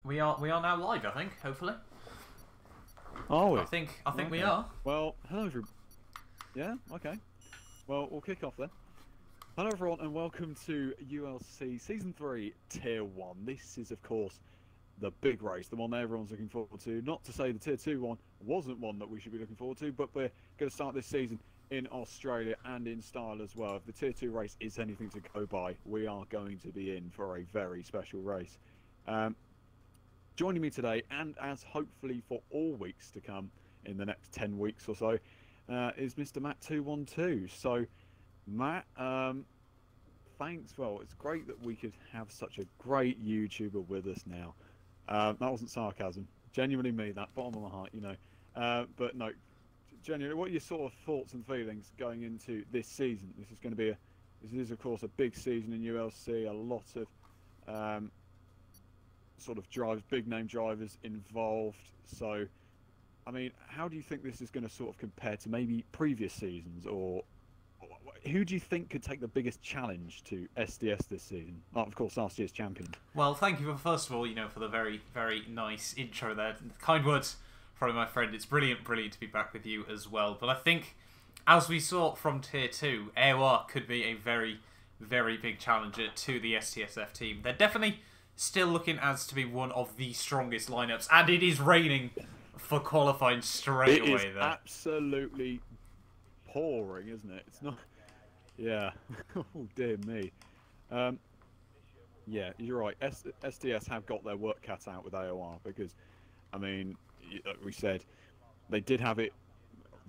We are now live, I think, hopefully. Are we? I think Okay. we are. Well, hello everyone. Yeah, okay. Well, we'll kick off then. Hello everyone and welcome to ULC Season 3 Tier 1. This is of course the big race, the one that everyone's looking forward to. Not to say the Tier 2 one wasn't one that we should be looking forward to, but we're going to start this season in Australia and in style as well. If the Tier 2 race is anything to go by, we are going to be in for a very special race. Joining me today, and as hopefully for all weeks to come in the next 10 weeks or so, is Mr. Matt212. So, Matt, thanks. Well, it's great that we could have such a great YouTuber with us now. That wasn't sarcasm. Genuinely mean that, bottom of my heart, you know. But no, genuinely, what are your sort of thoughts and feelings going into this season? This is going to be this is of course a big season in ULC. A lot of sort of drivers, big name drivers involved. So, I mean, how do you think this is going to sort of compare to maybe previous seasons, or who do you think could take the biggest challenge to SDS this season? Oh, of course, last year's champion. Well, thank you for first of all, for the very nice intro there. Kind words from my friend. It's brilliant to be back with you as well. But I think, as we saw from Tier 2, AOR could be a very big challenger to the STSF team. They're definitely still looking as to be one of the strongest lineups, and it is raining for qualifying straight away. It is absolutely pouring, isn't it? It's not. Yeah. Oh dear me. Yeah, you're right. SDS have got their work cut out with AOR because, I mean, like we said, they did have it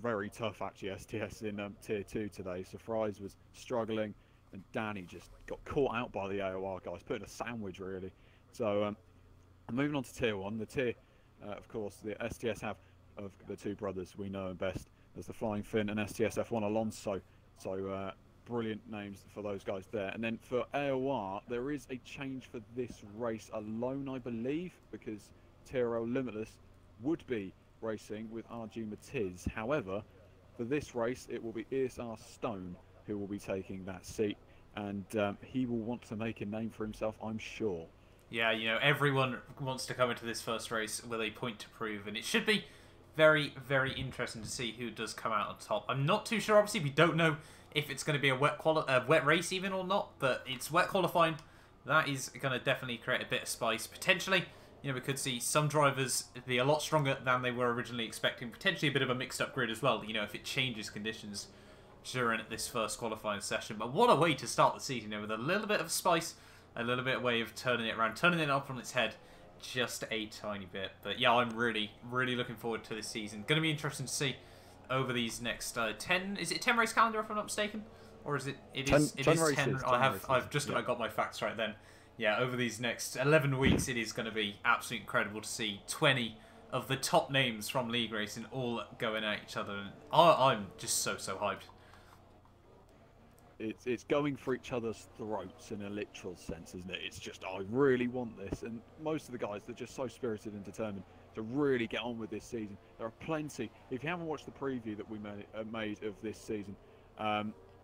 very tough actually. STS in Tier 2 today. So Fries was struggling, and Danny just got caught out by the AOR guys, putting a sandwich really. So moving on to Tier 1, the tier, of course, the STS have of the two brothers we know and best. There's the Flying Finn and STSF1 Alonso. So brilliant names for those guys there. And then for AOR, there is a change for this race alone, I believe, because TRL Limitless would be racing with RG Matiz. However, for this race, it will be ESR Stone who will be taking that seat, and he will want to make a name for himself, I'm sure. Yeah, everyone wants to come into this first race with a point to prove, and it should be very interesting to see who does come out on top. I'm not too sure, obviously, we don't know if it's going to be a wet race even or not, but it's wet qualifying. That is going to definitely create a bit of spice. Potentially, we could see some drivers be a lot stronger than they were originally expecting. Potentially a bit of a mixed-up grid as well, if it changes conditions during this first qualifying session. But what a way to start the season, with a little bit of spice, a little bit of way of turning it around, turning it up on its head just a tiny bit. But yeah, I'm really looking forward to this season. Going to be interesting to see over these next 10. Is it a 10 race calendar if I'm not mistaken, or is it? It is 10. I've just about got my facts right then. Yeah, over these next 11 weeks, it is going to be absolutely incredible to see 20 of the top names from League Racing all going at each other. And I'm just so hyped. It's going for each other's throats in a literal sense, isn't it? It's just, I really want this. And most of the guys, they're just so spirited and determined to really get on with this season. There are plenty. If you haven't watched the preview that we made of this season,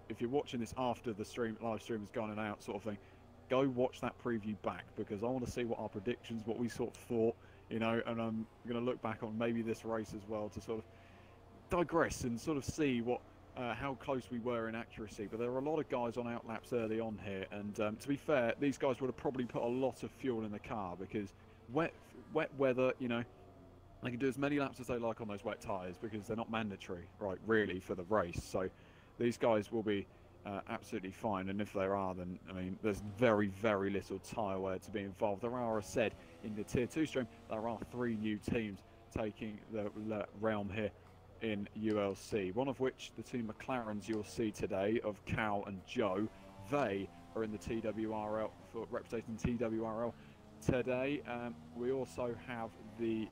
if you're watching this after the live stream has gone and out sort of thing, go watch that preview back, because I want to see what our predictions, what we sort of thought, and I'm going to look back on maybe this race as well to sort of digress and sort of see what how close we were in accuracy. But there are a lot of guys on outlaps early on here, and to be fair, these guys would have probably put a lot of fuel in the car, because wet weather, they can do as many laps as they like on those wet tyres, because they're not mandatory, right, really, for the race. So these guys will be absolutely fine, and if there are, then I mean, there's very little tyre wear to be involved. There are, as said, in the Tier 2 stream, there are 3 new teams taking the realm here in ULC, one of which, the two McLarens you'll see today of Cal and Joe, they are in the TWRL, for representing TWRL today. We also have the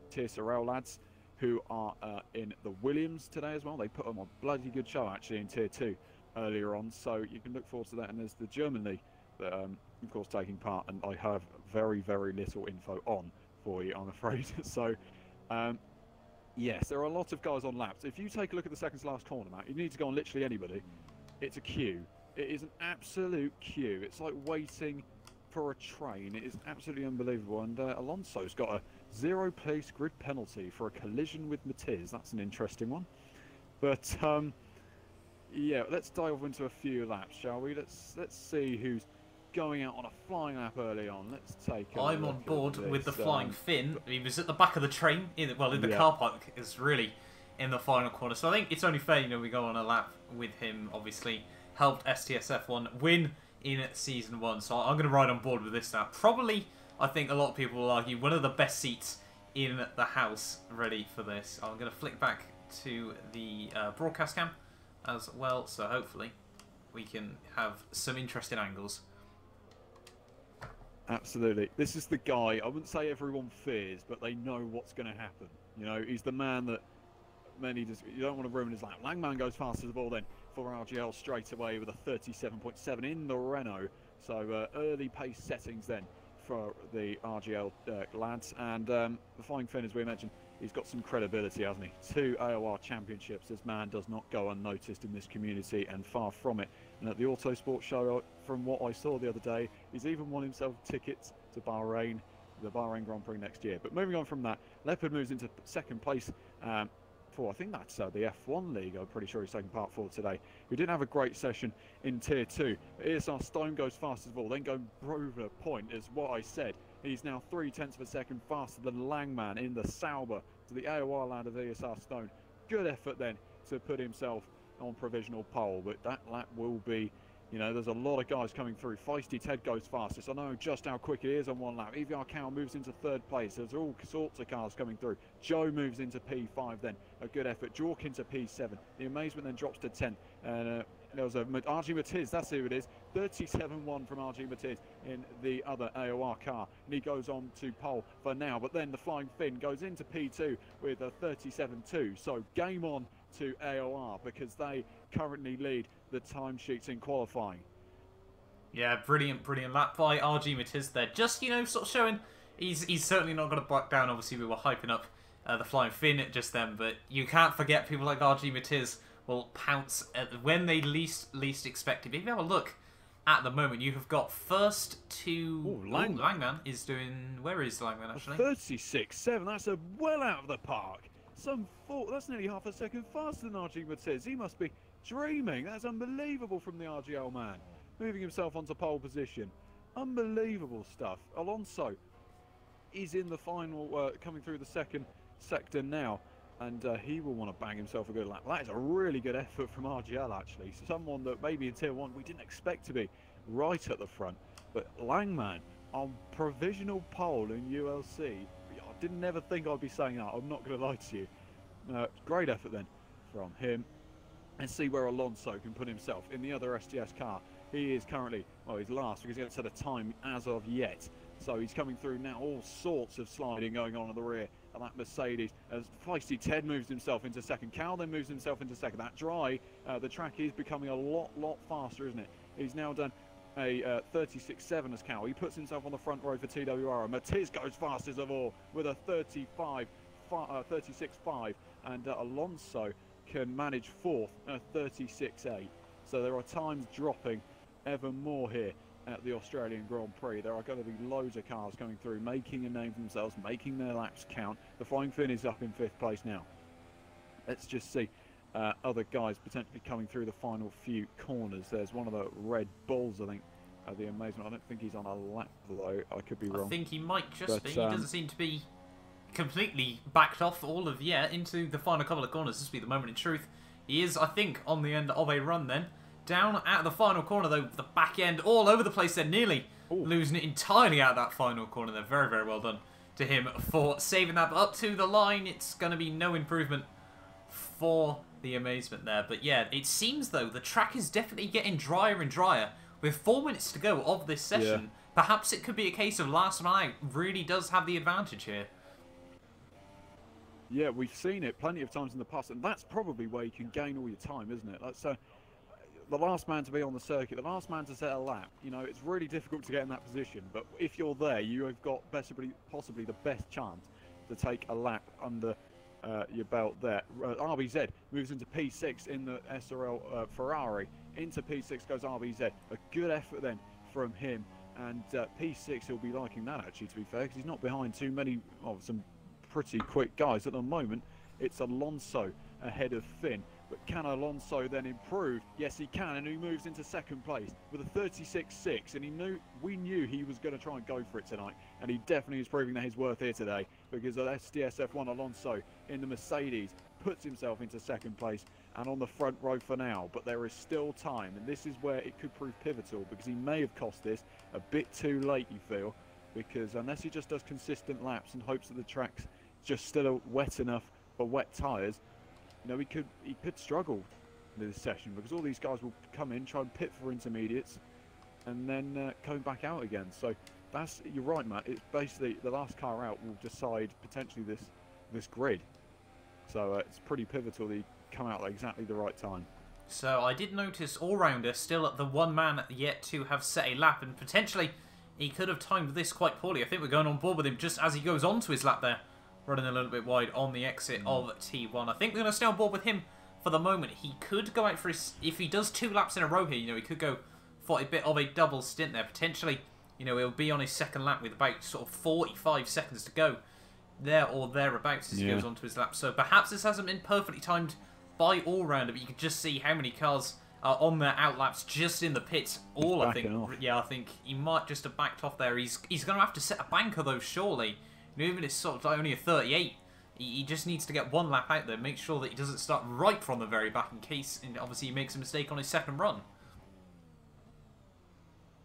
TSRL lads who are in the Williams today as well. They put on a bloody good show actually in Tier 2 earlier on, so you can look forward to that. And there's the German League that of course taking part, and I have very little info on for you, I'm afraid. So yes, there are a lot of guys on laps. If you take a look at the second to last corner, Matt, you need to go on literally anybody. It's a queue. It is an absolute queue. It's like waiting for a train. It is absolutely unbelievable. And Alonso's got a 0-place grid penalty for a collision with Matiz. That's an interesting one. But yeah, let's dive into a few laps, shall we? Let's see who's going out on a flying lap early on. Let's take a I'm look on board at with the this. flying Finn. He was at the back of the train, in the car park, is really in the final corner. So I think it's only fair, we go on a lap with him. Obviously, helped STSF1 win in Season 1. So I'm going to ride on board with this now. Probably, I think a lot of people will argue, one of the best seats in the house ready for this. I'm going to flick back to the broadcast cam as well. So hopefully we can have some interesting angles. Absolutely. This is the guy, I wouldn't say everyone fears, but they know what's going to happen. He's the man that many just, you don't want to ruin his lap. Langman goes fast as the ball then for RGL straight away with a 37.7 in the Renault. So early pace settings then for the RGL lads. And the Flying Finn, as we mentioned, he's got some credibility, hasn't he? 2 AOR championships. This man does not go unnoticed in this community, and far from it. And at the Autosport show, from what I saw the other day, he's even won himself tickets to Bahrain, the Bahrain Grand Prix next year. But moving on from that, Leopard moves into second place for, I think that's the F1 League, I'm pretty sure he's taking part for today. We didn't have a great session in Tier 2. ESR Stone goes fast as well, then go over point, is what I said. He's now 0.3 of a second faster than Langman in the Sauber to the AOR land of ESR Stone. Good effort then to put himself on provisional pole, but that lap will be, there's a lot of guys coming through. Feisty Ted goes fastest. I know just how quick it is on one lap. EVR Cow moves into third place. There's all sorts of cars coming through. Joe moves into P5 then. A good effort. Jork into P7. The Amazement then drops to 10th. And there was a RG Matiz, that's who it is. 37.1 from RG Matiz in the other AOR car. And he goes on to pole for now. But then the Flying Finn goes into P2 with a 37.2. So game on to AOR because they currently lead the timesheets in qualifying. Yeah, brilliant lap by RG Matiz there. Just, sort of showing he's certainly not going to back down. Obviously, we were hyping up the Flying Finn just then, but you can't forget people like RG Matiz will pounce when they least expect it. If you have a look at the moment, you have got first to... Langman is doing... Where is Langman, actually? 36.7, that's well out of the park. That's nearly half a second faster than RG Matiz. He must be dreaming. That's unbelievable from the RGL man. Moving himself onto pole position. Unbelievable stuff. Alonso is in the final, coming through the second sector now. And he will want to bang himself a good lap. That is a really good effort from RGL, actually. Someone that maybe in Tier 1 we didn't expect to be right at the front. But Langman on provisional pole in ULC. I didn't never think I'd be saying that. I'm not going to lie to you. Great effort then from him. And see where Alonso can put himself in the other STS car. He is currently, well, he's last because he hasn't set a time as of yet. So he's coming through now, all sorts of sliding going on in the rear of that Mercedes. As Feisty Ted moves himself into second. Cal then moves himself into second. That dry, the track is becoming a lot faster, isn't it? He's now done a 36.7 as Cal. He puts himself on the front row for TWR. Matiz goes fastest of all with a 36.5, and Alonso can manage fourth at 36.8. So there are times dropping ever more here at the Australian Grand Prix. There are going to be loads of cars coming through, making a name for themselves, making their laps count. The Flying Finn is up in 5th place now. Let's just see other guys potentially coming through the final few corners. There's one of the Red Bulls, I think, the Amazement. I don't think he's on a lap, though. I could be wrong. I think he might just be. He doesn't seem to be completely backed off all of, into the final couple of corners. This will be the moment in truth. He is, I think, on the end of a run then. Down at the final corner, though, the back end all over the place. They're nearly losing it entirely out of that final corner. They're very, very well done to him for saving that. But up to the line, it's going to be no improvement for the Amazement there. But yeah, it seems, though, the track is definitely getting drier and drier. With 4 minutes to go of this session, perhaps it could be a case of last man out really does have the advantage here. Yeah, we've seen it plenty of times in the past, and that's probably where you can gain all your time, isn't it? So the last man to be on the circuit, the last man to set a lap, it's really difficult to get in that position, but if you're there, you have got possibly the best chance to take a lap under your belt there. RBZ moves into P6 in the SRL Ferrari. Into P6 goes RBZ. A good effort then from him. And P6, he'll be liking that, actually, to be fair, because he's not behind too many of some pretty quick guys. At the moment, it's Alonso ahead of Finn. But can Alonso then improve? Yes, he can, and he moves into second place with a 36.6. And we knew he was going to try and go for it tonight, and he definitely is proving that he's worth here today, because SDSF1 Alonso in the Mercedes puts himself into second place and on the front row for now. But there is still time, and this is where it could prove pivotal, because he may have cost this a bit too late, you feel, because unless he just does consistent laps and hopes that the track's just still wet enough for wet tyres, you know, he could struggle in this session, because all these guys will come in, try and pit for intermediates, and then go back out again. So you're right, Matt. It's basically the last car out will decide potentially this grid. So it's pretty pivotal that he come out at exactly the right time. So I did notice all-rounder still at the one man yet to have set a lap, and potentially he could have timed this quite poorly. I think we're going on board with him just as he goes on to his lap there, running a little bit wide on the exit of T1. I think we're going to stay on board with him for the moment. He could go out for his... If he does 2 laps in a row here, you know, he could go for a bit of a double stint there. Potentially, you know, he'll be on his second lap with about sort of 45 seconds to go there or thereabouts as he goes on to his lap. So perhaps this hasn't been perfectly timed by all-rounder, but you can just see how many cars are on their outlaps just in the pits. I think he might just have backed off there. He's going to have to set a banker, though, surely. Even if it's sort of only a 38, he just needs to get 1 lap out there, make sure that he doesn't start right from the very back in case, and obviously he makes a mistake on his second run.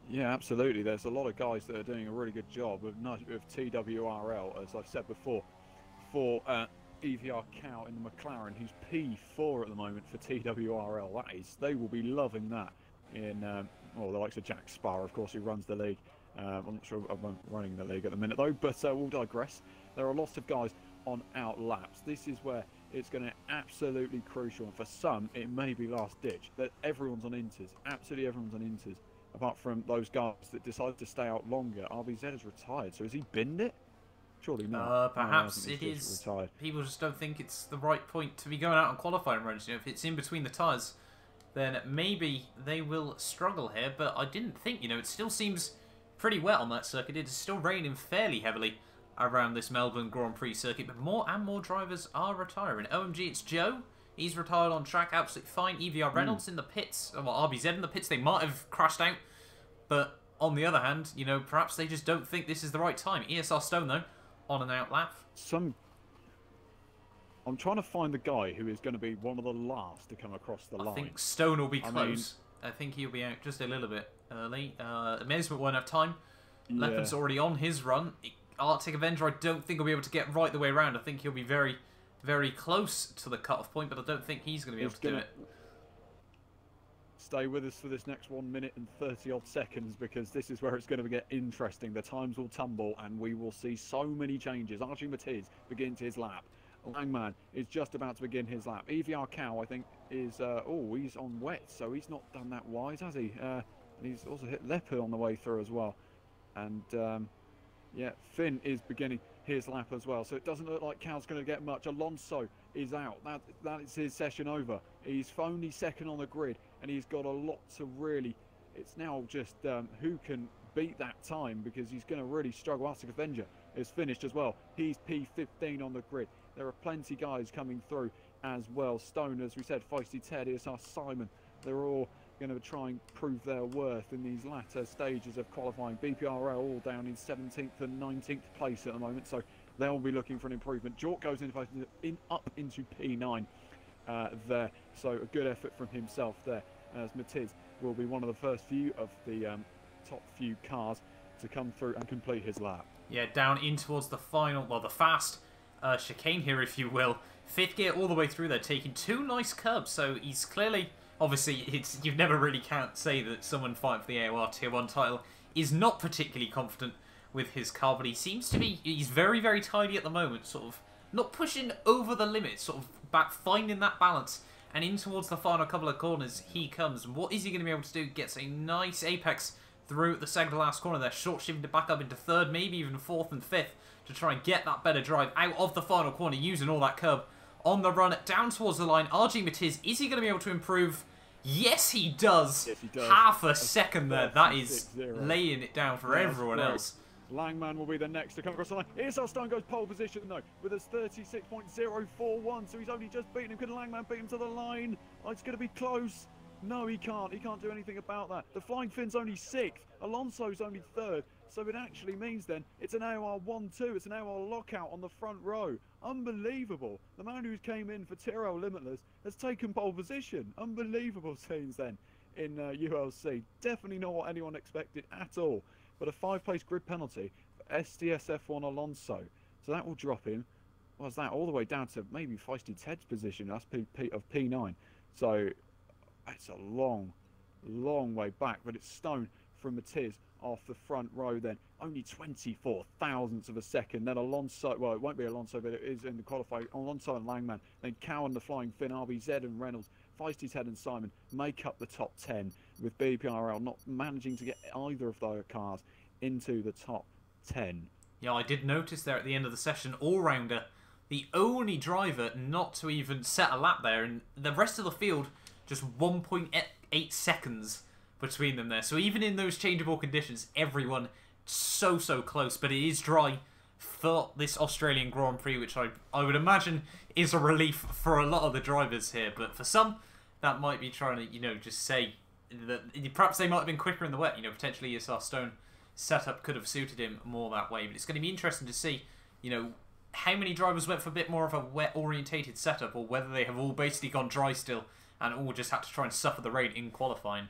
Yeah, absolutely. There's a lot of guys that are doing a really good job of TWRL, as I've said before, for EVR Cow in the McLaren, who's P4 at the moment for TWRL. They will be loving that in the likes of Jack Sparrow, of course, who runs the league. I'm not sure I'm running the league at the minute though, but we'll digress. There are lots of guys on out laps. This is where it's going to absolutely crucial, and for some it may be last ditch. That everyone's on inters, absolutely everyone's on inters, apart from those guys that decided to stay out longer. RBZ is retired, so has he binned it? Surely not. Perhaps it is. Retired. People just don't think it's the right point to be going out on qualifying runs. You know, if it's in between the tyres, then maybe they will struggle here. But I didn't think. You know, it still seems pretty wet on that circuit. It is still raining fairly heavily around this Melbourne Grand Prix circuit, but more and more drivers are retiring. OMG, it's Joe. He's retired on track, absolutely fine. EVR Reynolds in the pits, well, RBZ in the pits. They might have crashed out, but on the other hand, you know, perhaps they just don't think this is the right time. ESR Stone, though, on an out lap. I'm trying to find the guy who is going to be one of the last to come across the line. I think Stone will be close. I think he'll be out just a little bit early. Amazement won't have time. Yeah. Leopard's already on his run. Arctic Avenger, I don't think will be able to get right the way around. I think he'll be very, very close to the cut-off point, but I don't think he's going to be able to do it. Stay with us for this next 1 minute and 30-odd seconds, because this is where it's going to get interesting. The times will tumble, and we will see so many changes. Archie Matiz begins his lap. Langman is just about to begin his lap. EVR Cow, I think, is... he's on wet, so he's not done that wise, has he? And he's also hit Leopard on the way through as well. And, yeah, Finn is beginning his lap as well. So it doesn't look like Cow's going to get much. Alonso is out. That is his session over. He's only second on the grid, and he's got a lot to really... It's now just who can beat that time, because he's going to really struggle. Arctic Avenger is finished as well. He's P15 on the grid. There are plenty guys coming through as well. Stone, as we said, Feisty Ted, ESR Simon. They're all going to try and prove their worth in these latter stages of qualifying. BPRL all down in 17th and 19th place at the moment, so they'll be looking for an improvement. Jork goes up into P9 there, so a good effort from himself there, as Matiz will be one of the first few of the top few cars to come through and complete his lap. Yeah, down in towards the final, well, the fast chicane here, if you will. Fifth gear all the way through there, taking 2 nice curbs, so he's clearly... Obviously, you never really can't say that someone fighting for the AOR Tier 1 title is not particularly confident with his car, but he seems to be... He's very, very tidy at the moment, sort of not pushing over the limit, sort of finding that balance, and in towards the final couple of corners he comes. And what is he going to be able to do? Gets a nice apex through the second to last corner there, short shifting to back up into third, maybe even fourth and fifth, to try and get that better drive out of the final corner, using all that curb on the run down towards the line. RG Matiz, is he going to be able to improve Yes, he does. Yes, he does. Half a second there. That is 36-0. laying it down for everyone else. Langman will be the next to come across the line. Here's how Stone goes pole position though, with a 36.041, so he's only just beaten him. Can Langman beat him to the line? Oh, it's going to be close. No, he can't. He can't do anything about that. The Flying Finn's only 6th. Alonso's only 3rd. So it actually means then it's an AOR 1-2. It's an AOR lockout on the front row. Unbelievable. The man who came in for Tyrrell Limitless has taken pole position. Unbelievable scenes then in ULC. Definitely not what anyone expected at all. But a 5-place grid penalty for STS F1 Alonso. So that will drop him. What's that? All the way down to maybe Feisty Ted's position. That's of P9. So it's a long, long way back. But it's Stone from Matiz off the front row then. Only 24 thousandths of a second. Then Alonso, well, it won't be Alonso, but it is in the qualifying. Alonso and Langman. Then Cowan, the Flying Finn, RBZ and Reynolds, Feisty Ted and Simon make up the top 10, with BPRL not managing to get either of their cars into the top 10. Yeah, I did notice there at the end of the session, all-rounder, the only driver not to even set a lap there, and the rest of the field just 1.8 seconds between them there. So even in those changeable conditions, everyone so close, but it is dry for this Australian Grand Prix, which I would imagine is a relief for a lot of the drivers here. But for some, that might be trying to, you know, just say that perhaps they might have been quicker in the wet. You know, potentially Isar Stone setup could have suited him more that way. But it's going to be interesting to see, you know, how many drivers went for a bit more of a wet-orientated setup, or whether they have all basically gone dry still and all just had to try and suffer the rain in qualifying.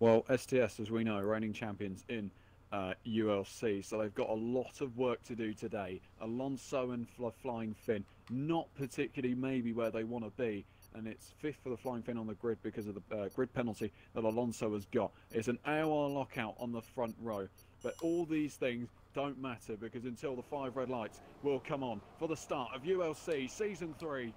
Well, STS, as we know, reigning champions in ULC, so they've got a lot of work to do today. Alonso and Flying Finn, not particularly maybe where they want to be, and it's 5th for the Flying Finn on the grid because of the grid penalty that Alonso has got. It's an AOR lockout on the front row, but all these things don't matter because until the 5 red lights will come on for the start of ULC Season 3.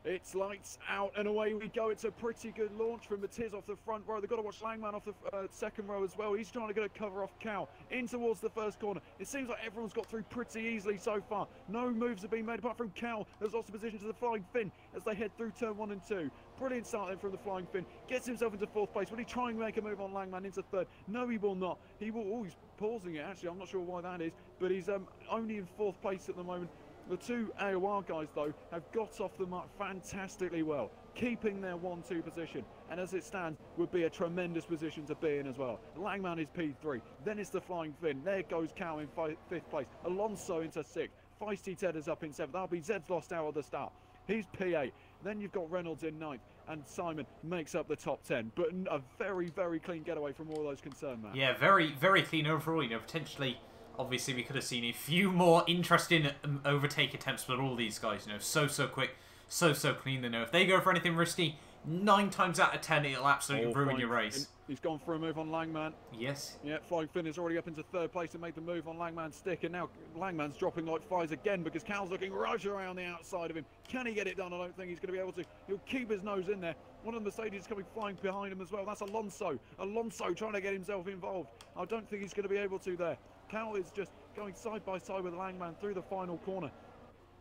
It's lights out and away we go. It's a pretty good launch from Matiz off the front row. They've got to watch Langman off the second row as well. He's trying to get a cover off Cal in towards the first corner. It seems like everyone's got through pretty easily so far. No moves have been made apart from Cal, who's lost the position to the Flying Finn as they head through turn 1 and 2. Brilliant start then from the Flying Finn. Gets himself into 4th place. Will he try and make a move on Langman into 3rd? No, he will not. He will. Oh, he's pausing it actually. I'm not sure why that is, but he's only in 4th place at the moment. The 2 AOR guys, though, have got off the mark fantastically well, keeping their 1-2 position, and as it stands, would be a tremendous position to be in as well. Langman is P3, then it's the Flying Finn, there goes Cow in 5th place, Alonso into 6th, Feisty Ted is up in 7th, RBZ's lost out at the start, he's P8, then you've got Reynolds in 9th, and Simon makes up the top 10, but a very clean getaway from all those concerned, man. Yeah, very clean overall, you know, potentially. Obviously, we could have seen a few more interesting overtake attempts, but all these guys, you know, so quick, so clean. They know if they go for anything risky, 9 times out of 10, it'll absolutely ruin your race. He's gone for a move on Langman. Yes. Yeah, Flying Finn is already up into 3rd place and made the move on Langman's stick, and now Langman's dropping like flies again because Cal's looking right around the outside of him. Can he get it done? I don't think he's going to be able to. He'll keep his nose in there. One of the Mercedes is coming flying behind him as well. That's Alonso. Alonso trying to get himself involved. I don't think he's going to be able to there. Cal is just going side by side with Langman through the final corner.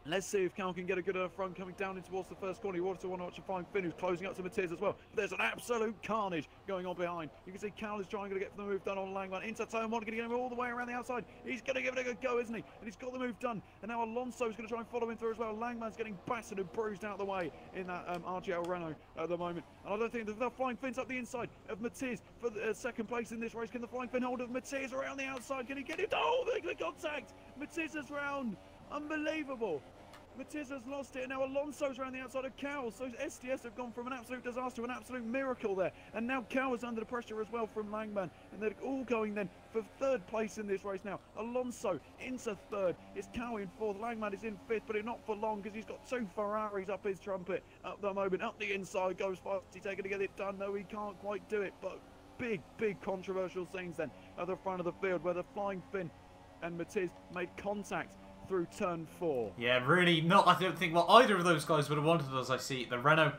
Let's see if Cal can get a good front coming down in towards the first corner. You also want to watch a Flying Finn who's closing up to Matiz as well. There's an absolute carnage going on behind. You can see Cal is trying to get the move done on Langman. Into turn 1, going to get him all the way around the outside. He's going to give it a good go, isn't he? And he's got the move done. And now Alonso's going to try and follow him through as well. Langman's getting battered and bruised out of the way in that RGL Renault at the moment. And I don't think the Flying Finn's up the inside of Matiz for the 2nd place in this race. Can the Flying Finn hold of Matiz around the outside? Can he get it? Oh, the contact! Matiz is round. Unbelievable. Matiz has lost it, and now Alonso's around the outside of Cal. So STS have gone from an absolute disaster to an absolute miracle there. And now Cal is under the pressure as well from Langman. And they're all going then for 3rd place in this race now. Alonso into 3rd. It's Cal in 4th. Langman is in 5th, but it's not for long because he's got 2 Ferraris up his trumpet at the moment. Up the inside goes Feisty taking to get it done. No, he can't quite do it, but big controversial scenes then at the front of the field where the Flying Finn and Matiz made contact through turn 4. Yeah, really not. I don't think, well, either of those guys would have wanted, as I see the Renault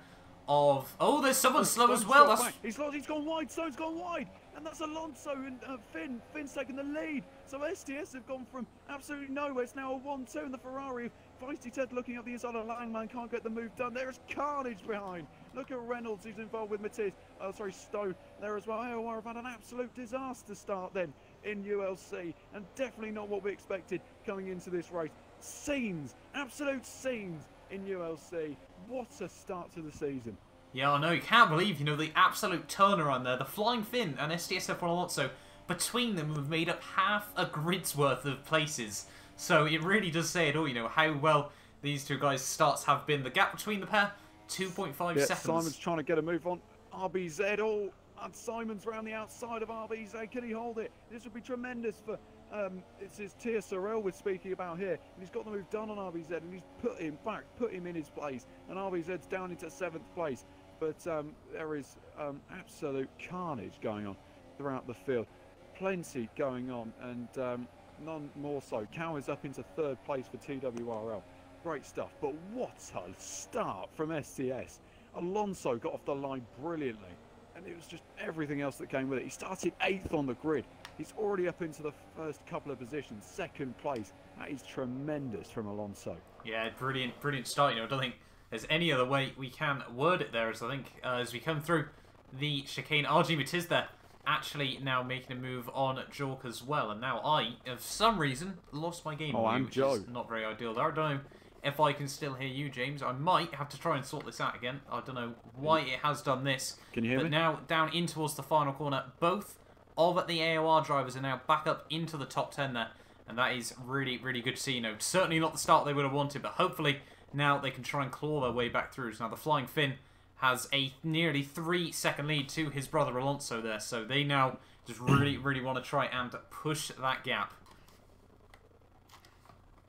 of... Oh, there's someone slow as well. He's gone wide. Stone's gone wide. and that's Alonso and Finn. Finn's taking the lead. So STS have gone from absolutely nowhere. It's now a 1-2 in the Ferrari. Feisty Ted looking up the inside of Langman, can't get the move done. There is carnage behind. Look at Reynolds, who's involved with Stone there as well. AOR have had an absolute disaster start then in ULC, and definitely not what we expected coming into this race. Scenes, absolute scenes in ULC. What a start to the season. Yeah, I know, you can't believe, the absolute turnaround there. The Flying Finn and STSF Alonso, between them, have made up half a grid's worth of places. So it really does say it all, how well these two guys' starts have been. The gap between the pair, 2.5 seconds. Simon's trying to get a move on. RBZ, and Simon's around the outside of RBZ. Can he hold it? This would be tremendous for... it's his Tia Sorrell we're speaking about here, and he's got the move done on RBZ, and he's put him in his place, and RBZ's down into 7th place. But there is absolute carnage going on throughout the field. Plenty going on, and none more so. Cow is up into 3rd place for TWRL. Great stuff. But what a start from STS. Alonso got off the line brilliantly, and it was just everything else that came with it. He started 8th on the grid. He's already up into the first couple of positions, 2nd place. That is tremendous from Alonso. Yeah, brilliant start. I don't think there's any other way we can word it there. As I think as we come through the chicane, RG Matiz there actually now making a move on Jork as well. And now I, for some reason, lost my game. Which is not very ideal there. I don't know if I can still hear you, James. I might have to try and sort this out again. I don't know why it has done this. Can you hear me? But now down in towards the final corner, both of the AOR drivers are now back up into the top 10 there. And that is really, really good to see. Certainly not the start they would have wanted, but hopefully now they can try and claw their way back through. So now the Flying Finn has a nearly 3-second lead to his brother Alonso there. So they now just really, really want to try and push that gap.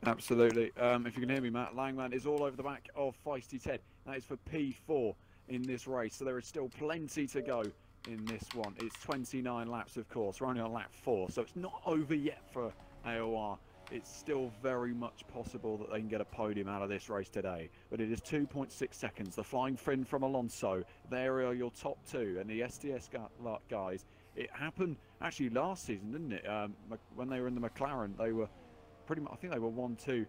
Absolutely. If you can hear me, Matt, Langman is all over the back of Feisty Ted. That is for P4 in this race. So there is still plenty to go in this one. It's 29 laps, of course. We're only on lap 4, so it's not over yet for AOR. It's still very much possible that they can get a podium out of this race today. But it is 2.6 seconds. The Flying Finn from Alonso. There are your top 2. And the STS guys, it happened actually last season, didn't it? When they were in the McLaren, they were pretty much, I think they were 1-2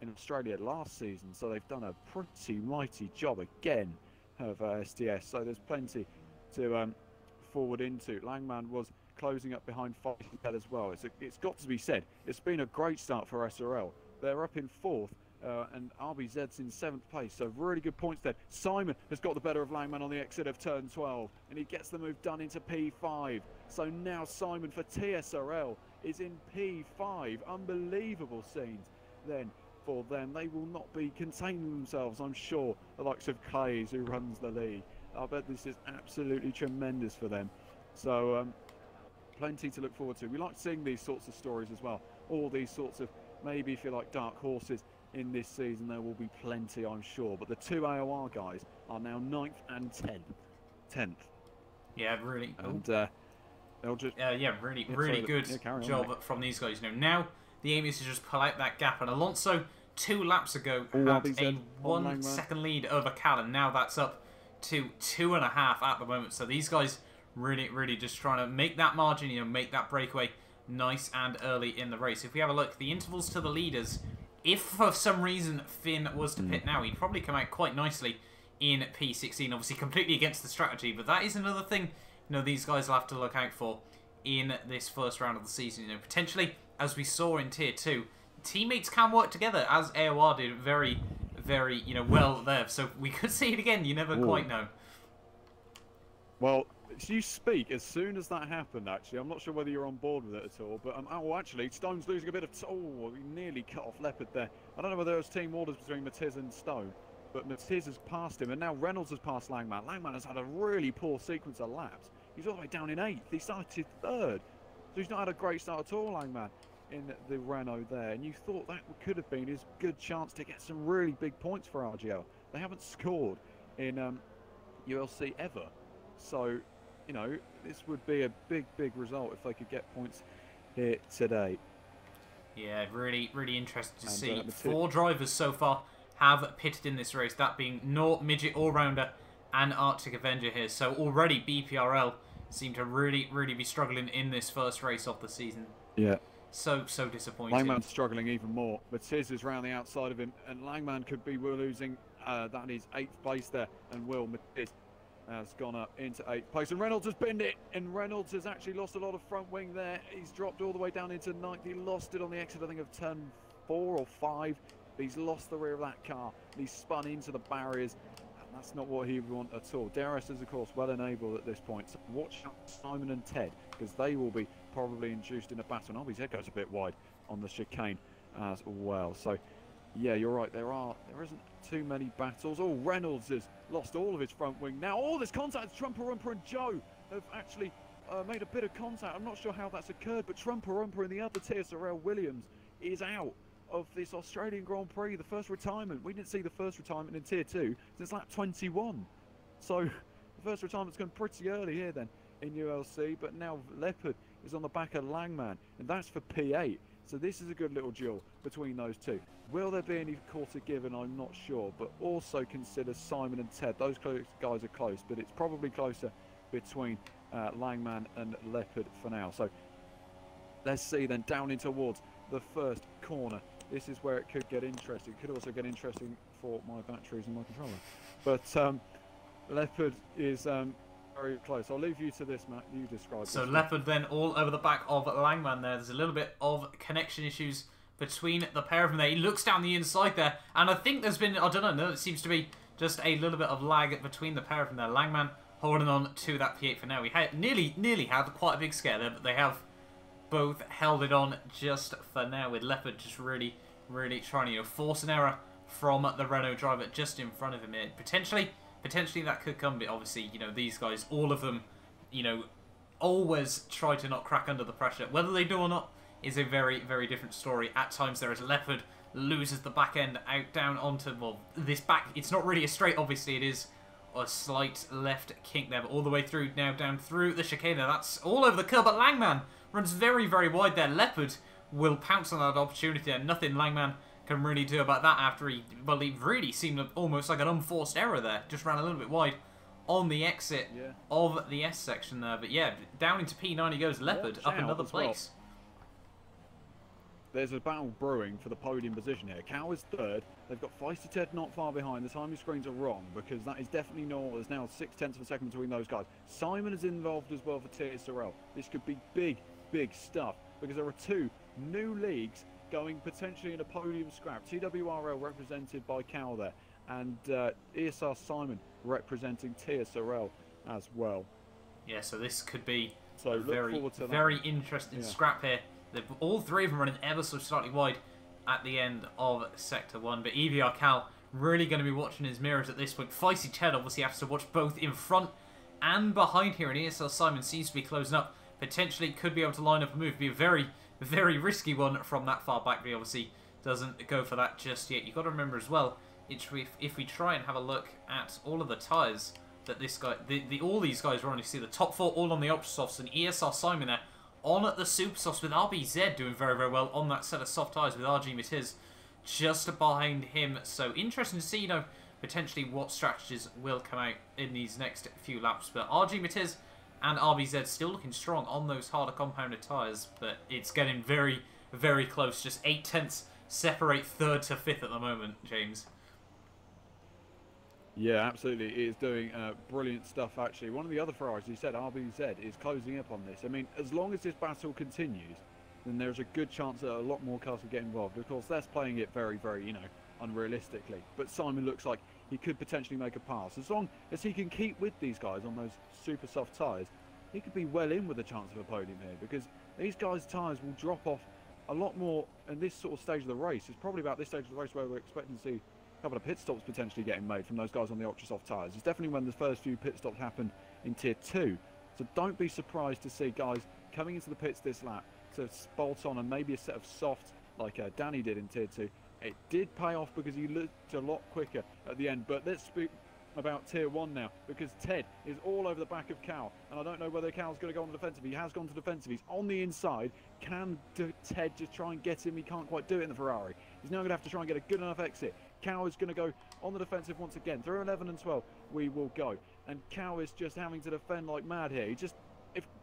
in Australia last season. So they've done a pretty mighty job again of STS. So there's plenty to forward into. Langman was closing up behind Feisty Ted as well. It's got to be said, it's been a great start for SRL. They're up in 4th, and RBZ's in 7th place, so really good points there. Simon has got the better of Langman on the exit of turn 12, and he gets the move done into P5. So now Simon for TSRL is in P5. Unbelievable scenes then for them. They will not be containing themselves, I'm sure, the likes of Clays, who runs the league. I bet this is absolutely tremendous for them. So plenty to look forward to. We like seeing these sorts of stories as well. All these sorts of, maybe if you like, dark horses in this season. There will be plenty, I'm sure. But the 2 AOR guys are now 9th and 10th. Yeah, really. And they'll just... yeah, really good job from these guys. Now the aim is to just pull out that gap. And Alonso, 2 laps ago, had a 1 second lead over Callum. Now that's up to 2.5 at the moment. So these guys really just trying to make that margin, make that breakaway nice and early in the race. If we have a look, the intervals to the leaders, if for some reason Finn was to pit now, he'd probably come out quite nicely in P16, obviously completely against the strategy, but that is another thing these guys will have to look out for in this first round of the season. Potentially, as we saw in Tier 2, teammates can work together, as AOR did very well there, so we could see it again. You never quite know. Well, you speak as soon as that happened, actually. I'm not sure whether you're on board with it at all, but actually, Stone's losing a bit of... he nearly cut off Leopard there. I don't know whether there was team orders between Matiz and Stone, but Matiz has passed him, and now Reynolds has passed Langman. Langman has had a really poor sequence of laps. He's all the way down in 8th. He started 3rd. So he's not had a great start at all, Langman, in the Renault there. And you thought that could have been his good chance to get some really big points for RGL. They haven't scored in ULC ever. So... this would be a big result if they could get points here today. Yeah, really interesting to see. 4 drivers so far have pitted in this race, that being Nor, Midget All-Rounder and Arctic Avenger here. So already BPRL seem to really, really be struggling in this first race of the season. Yeah. So disappointing. Langman's struggling even more. Matiz is round the outside of him, and Langman could be losing. That is 8th place there, and Matiz has gone up into 8th place, and Reynolds has binned it, and Reynolds has actually lost a lot of front wing there. He's dropped all the way down into 9th. He lost it on the exit, I think, of turn 4 or 5. He's lost the rear of that car. He's spun into the barriers, and that's not what he would want at all. DRS is, of course, well enabled at this point. So watch out Simon and Ted, because they will be probably induced in a battle. And RBZ goes a bit wide on the chicane as well. So, yeah, you're right. There isn't too many battles. Oh, Reynolds has lost all of his front wing. Now, all this contact, Trumper-Rumper and Joe have actually made a bit of contact. I'm not sure how that's occurred, but Trumper-Rumper in the other tier, Sorrell Williams, is out of this Australian Grand Prix, the first retirement. We didn't see the first retirement in Tier 2 since lap 21. So, the first retirement's gone pretty early here then in ULC, but now Leopard is on the back of Langman, and that's for P8. So this is a good little duel between those two. Will there be any quarter given? I'm not sure, but also consider Simon and Ted. Those guys are close, but it's probably closer between Langman and Leopard for now. So let's see then, down in towards the first corner. This is where it could get interesting. It could also get interesting for my batteries and my controller. But Leopard is very close. I'll leave you to this, Matt. You describe it. So Leopard then all over the back of Langman there. There's a little bit of connection issues between the pair of them there. He looks down the inside there, and I think there's been, I don't know, it seems to be just a little bit of lag between the pair of them there. Langman holding on to that P8 for now. We had nearly had quite a big scare there, but they have both held it on just for now, with Leopard just really trying to force an error from the Renault driver just in front of him here. Potentially that could come, but obviously, these guys, all of them, always try to not crack under the pressure. Whether they do or not is a very different story. At times there is Leopard loses the back end out down onto, well, this back, it's not really a straight, obviously it is a slight left kink there, but all the way through now down through the chicane there. That's all over the curb, but Langman runs very wide there. Leopard will pounce on that opportunity, and nothing Langman can really do about that after he really seemed almost like an unforced error there. Just ran a little bit wide on the exit of the S section there. But yeah, down into P9 he goes. Leopard up another place. There's a battle brewing for the podium position here. Cow is 3rd. They've got Feisty Ted not far behind. The timing screens are wrong, because that is definitely not. There's now 0.6 of a second between those guys. Simon is involved as well for Tia Sorrell. This could be big stuff, because there are 2 new leagues going potentially in a podium scrap. TWRL represented by Cal there, and ESR Simon representing Tia Sorrell as well. Yeah, so this could be a very interesting scrap here. All 3 of them running ever so slightly wide at the end of Sector 1, but EVR Cal really going to be watching his mirrors at this point. Feisty Ted obviously has to watch both in front and behind here, and ESL Simon seems to be closing up. Potentially could be able to line up a move. Be a very risky one from that far back, but he obviously doesn't go for that just yet. You've got to remember as well, if we try and have a look at all of the tyres that this guy, all these guys are on, you see the top 4 all on the Ultra Softs, and ESR Simon there on at the Super Softs, with RBZ doing very well on that set of soft tyres, with RG Matiz just behind him. So interesting to see, potentially what strategies will come out in these next few laps. But RG Matiz and RBZ still looking strong on those harder compounded tyres, but it's getting very close. Just 0.8 separate 3rd to 5th at the moment, James. Yeah, absolutely. It is doing brilliant stuff, actually. One of the other Ferraris, you said, RBZ, is closing up on this. I mean, as long as this battle continues, then there's a good chance that a lot more cars will get involved. Of course, that's playing it very, unrealistically. But Simon looks like he could potentially make a pass. As long as he can keep with these guys on those super soft tyres, he could be well in with a chance of a podium here, because these guys' tyres will drop off a lot more in this sort of stage of the race. It's probably about this stage of the race where we're expecting to see a couple of pit stops potentially getting made from those guys on the ultra soft tyres. It's definitely when the first few pit stops happened in Tier 2. So don't be surprised to see guys coming into the pits this lap to bolt on and maybe a set of softs like Danny did in Tier 2. It did pay off because he looked a lot quicker at the end. But let's speak about Tier 1 now, because Ted is all over the back of Cal, and I don't know whether Cal's going to go on the defensive. He has gone to defensive. He's on the inside. Can Ted just try and get him? He can't quite do it in the Ferrari. He's now going to have to try and get a good enough exit. Cow is going to go on the defensive once again. Through 11 and 12, we will go. And Cow is just having to defend like mad here. He just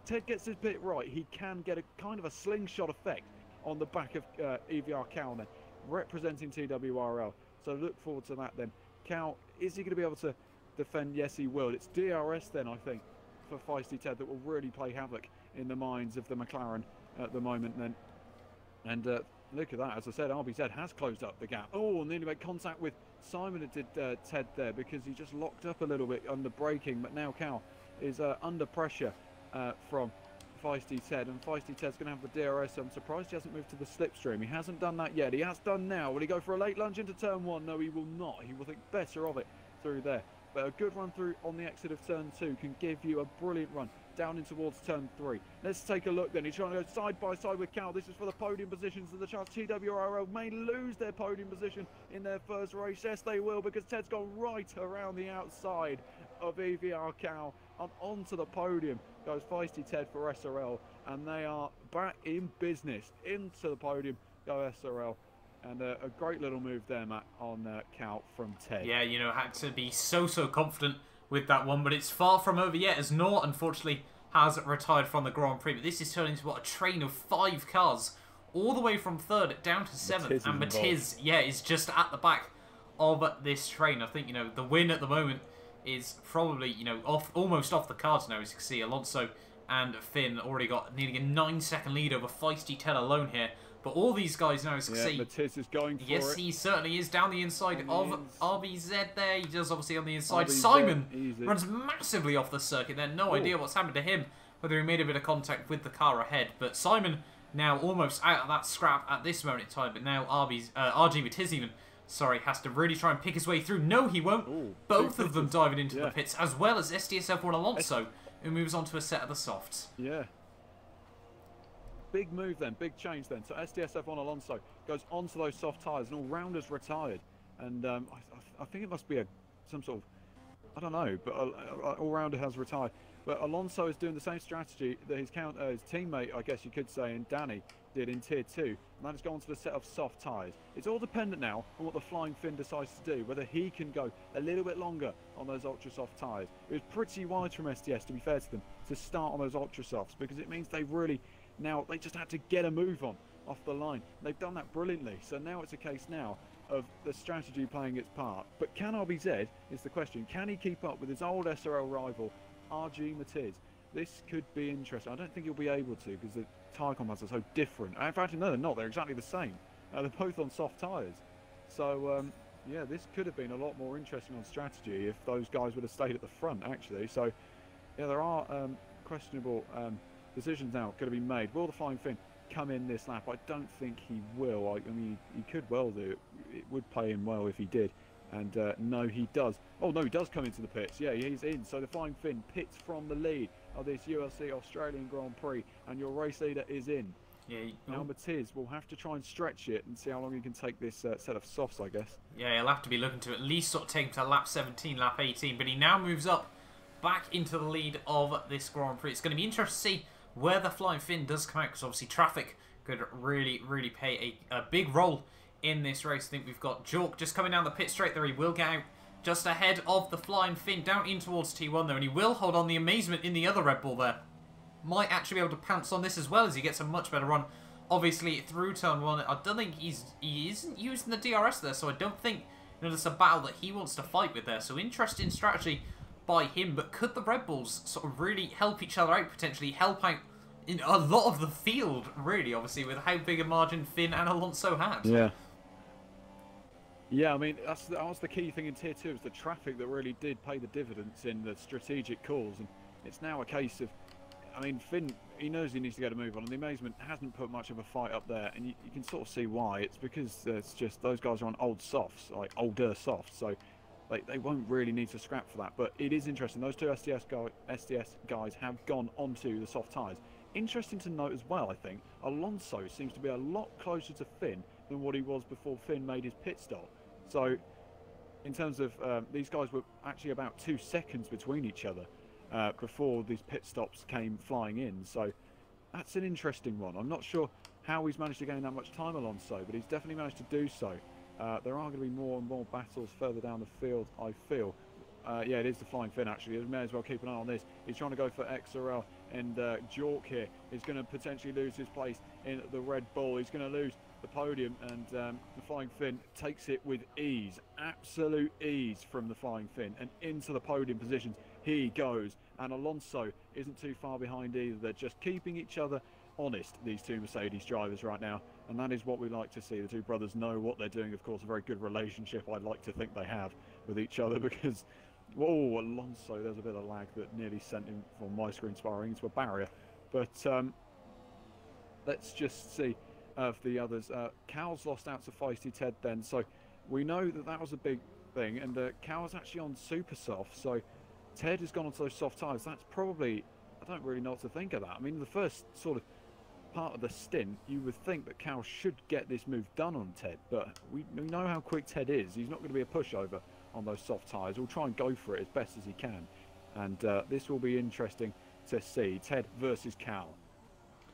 Ted gets his bit right, he can get a kind of a slingshot effect on the back of EVR Cal then, representing TWRL. So look forward to that then. Cal, is he going to be able to defend? Yes, he will. It's DRS then, I think, for Feisty Ted that will really play havoc in the minds of the McLaren at the moment then. And look at that, as I said, RBZ has closed up the gap. Oh, nearly made contact with Simon. It did Ted there because he just locked up a little bit under braking, but now Cal is under pressure from Feisty Ted, and Feisty Ted's going to have the DRS. I'm surprised he hasn't moved to the slipstream. He hasn't done that yet. He has done now. Will he go for a late lunge into turn 1? No, he will not. He will think better of it through there. But a good run through on the exit of turn 2 can give you a brilliant run down in towards turn 3. Let's take a look then. He's trying to go side by side with Cal. This is for the podium positions, and the chance TWRL may lose their podium position in their first race. Yes, they will, because Ted's gone right around the outside of EVR Cal, and onto the podium goes Feisty Ted for SRL, and they are back in business. Into the podium go SRL. And a great little move there, Matt, on Cal from Ted. Yeah, you know, had to be so confident with that one, but it's far from over yet, as Nor, unfortunately, has retired from the Grand Prix. But this is turning into, what, a train of 5 cars, all the way from 3rd down to 7th. And Matiz, yeah, is just at the back of this train. I think, you know, the win at the moment is probably, you know, almost off the cards now, as you can see. Alonso and Finn already got nearly a 9-second lead over Feisty Ted alone here. But all these guys now, as you can see, Matiz is going for yes, it. he certainly is down the inside of RBZ there. He does obviously on the inside. Simon runs massively off the circuit there. No idea what's happened to him, whether he made a bit of contact with the car ahead. But Simon now almost out of that scrap at this moment in time. But now RG Matiz even, sorry, has to really try and pick his way through. No, he won't. Ooh, both of them diving into the pits, as well as SDSF1 Alonso, who moves on to a set of the softs. Yeah. Big move then, big change then. So SDSF1 Alonso goes onto those soft tyres, and all-rounders retired. And I think it must be some sort of, I don't know, but all-rounder has retired. But Alonso is doing the same strategy that his teammate, I guess you could say, and Danny did in Tier 2. And that is going to the set of soft tyres. It's all dependent now on what the Flying Finn decides to do, whether he can go a little bit longer on those ultra-soft tyres. It was pretty wise from SDS, to be fair to them, to start on those ultra-softs, because it means they really... Now, they just had to get a move on off the line. They've done that brilliantly. So now it's a case now of the strategy playing its part. But can RBZ, is the question, can he keep up with his old SRL rival, RG Matiz? This could be interesting. I don't think he'll be able to, because the tyre compounds are so different. In fact, no, they're not. They're exactly the same. They're both on soft tyres. So, yeah, this could have been a lot more interesting on strategy if those guys would have stayed at the front, actually. So, yeah, there are questionable... decisions now going to be made. Will the Flying Finn come in this lap? I don't think he will. I mean, he could well do. It would pay him well if he did. And no, he does. Oh, no, he does come into the pits. Yeah, he's in. So the Flying Finn pits from the lead of this ULC Australian Grand Prix. And your race leader is in. Yeah, now Matiz will have to try and stretch it and see how long he can take this set of softs, I guess. Yeah, he'll have to be looking to at least sort of take him to lap 17, lap 18. But he now moves up back into the lead of this Grand Prix. It's going to be interesting to see where the Flying Finn does come out, because obviously traffic could really play a big role in this race. I think we've got Jork just coming down the pit straight there. He will get out just ahead of the Flying Finn, down in towards T1 there, and he will hold on. The amazement in the other Red Bull there might actually be able to pounce on this as well, as he gets a much better run, obviously, through turn 1. I don't think he isn't using the DRS there, so I don't think, you know, there's a battle that he wants to fight with there. So interesting strategy by him, but could the Red Bulls sort of really help each other out, potentially help out in a lot of the field, really, obviously, with how big a margin Finn and Alonso had? Yeah, I mean, that was the key thing in Tier 2, is the traffic that really did pay the dividends in the strategic calls, and it's now a case of, I mean, Finn, he knows he needs to get a move on, and the Amazement hasn't put much of a fight up there, and you can sort of see why. It's because it's just those guys are on old softs, like older softs, so they won't really need to scrap for that. But it is interesting, those two SDS guys have gone onto the soft tyres. Interesting to note as well, I think, Alonso seems to be a lot closer to Finn than what he was before Finn made his pit stop. So, in terms of, these guys were actually about 2 seconds between each other before these pit stops came flying in. So, that's an interesting one. I'm not sure how he's managed to gain that much time, Alonso, but he's definitely managed to do so. There are going to be more and more battles further down the field, I feel. Yeah, it is the Flying Finn, actually. You may as well keep an eye on this. He's trying to go for XRL And Jork here is going to potentially lose his place in the Red Bull. He's going to lose the podium, and the Flying Finn takes it with ease, absolute ease from the Flying Finn, and into the podium positions he goes. And Alonso isn't too far behind either. They're just keeping each other honest, these two Mercedes drivers right now, and that is what we like to see. The two brothers know what they're doing. Of course, a very good relationship I'd like to think they have with each other, because whoa, Alonso, there's a bit of lag that nearly sent him from my screen sparring into a barrier. But let's just see of the others. Cal's lost out to Feisty Ted then, so we know that that was a big thing, and Cal's actually on super soft, so Ted has gone onto those soft tyres. That's probably, I don't really know what to think of that. I mean, the first sort of part of the stint, you would think that Cal should get this move done on Ted, but we know how quick Ted is. He's not going to be a pushover on those soft tyres. He'll try and go for it as best as he can, and this will be interesting to see. Ted versus Cal.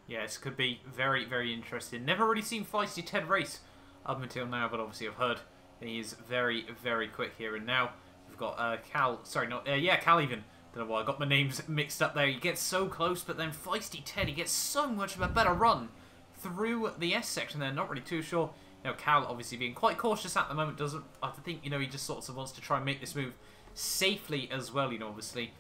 Yeah, this could be very, very interesting. Never really seen Feisty Ted race up until now, but obviously I've heard that he is very, very quick here. And now we've got Cal, sorry, not, yeah, Cal even. Don't know why I got my names mixed up there. He gets so close, but then Feisty Ted, he gets so much of a better run through the S section there. Not really too sure. You know, Cal obviously being quite cautious at the moment. Doesn't, I think, you know, he just sort of wants to try and make this move safely as well, you know, obviously.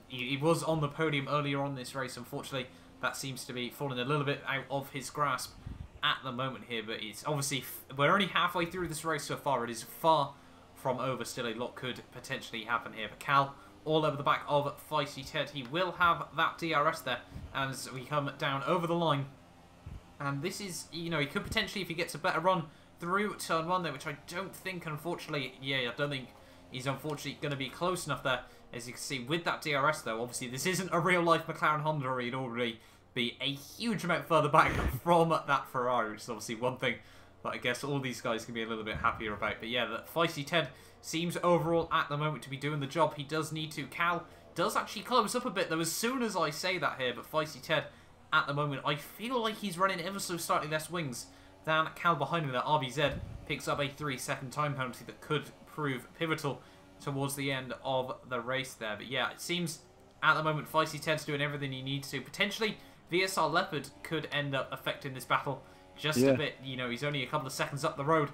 He was on the podium earlier on this race. Unfortunately, that seems to be falling a little bit out of his grasp at the moment here. But it's obviously, we're only halfway through this race so far. It is far from over. Still, a lot could potentially happen here. But Cal, all over the back of Feisty Ted. He will have that DRS there as we come down over the line. And this is, you know, he could potentially, if he gets a better run through turn 1 there, which I don't think, unfortunately, yeah, I don't think he's unfortunately going to be close enough there. As you can see, with that DRS, though, obviously this isn't a real-life McLaren Honda, or he'd already be a huge amount further back from that Ferrari, which is obviously one thing that I guess all these guys can be a little bit happier about. But yeah, that Feisty Ted seems overall at the moment to be doing the job. He does need to. Cal does actually close up a bit, though, as soon as I say that here, but Feisty Ted at the moment, I feel like he's running ever so slightly less wings than Cal behind him. That RBZ picks up a 3-second time penalty that could prove pivotal towards the end of the race there. But yeah, it seems at the moment Feisty Ted's doing everything he needs to. Potentially VSR Leopard could end up affecting this battle just a bit. You know, he's only a couple of seconds up the road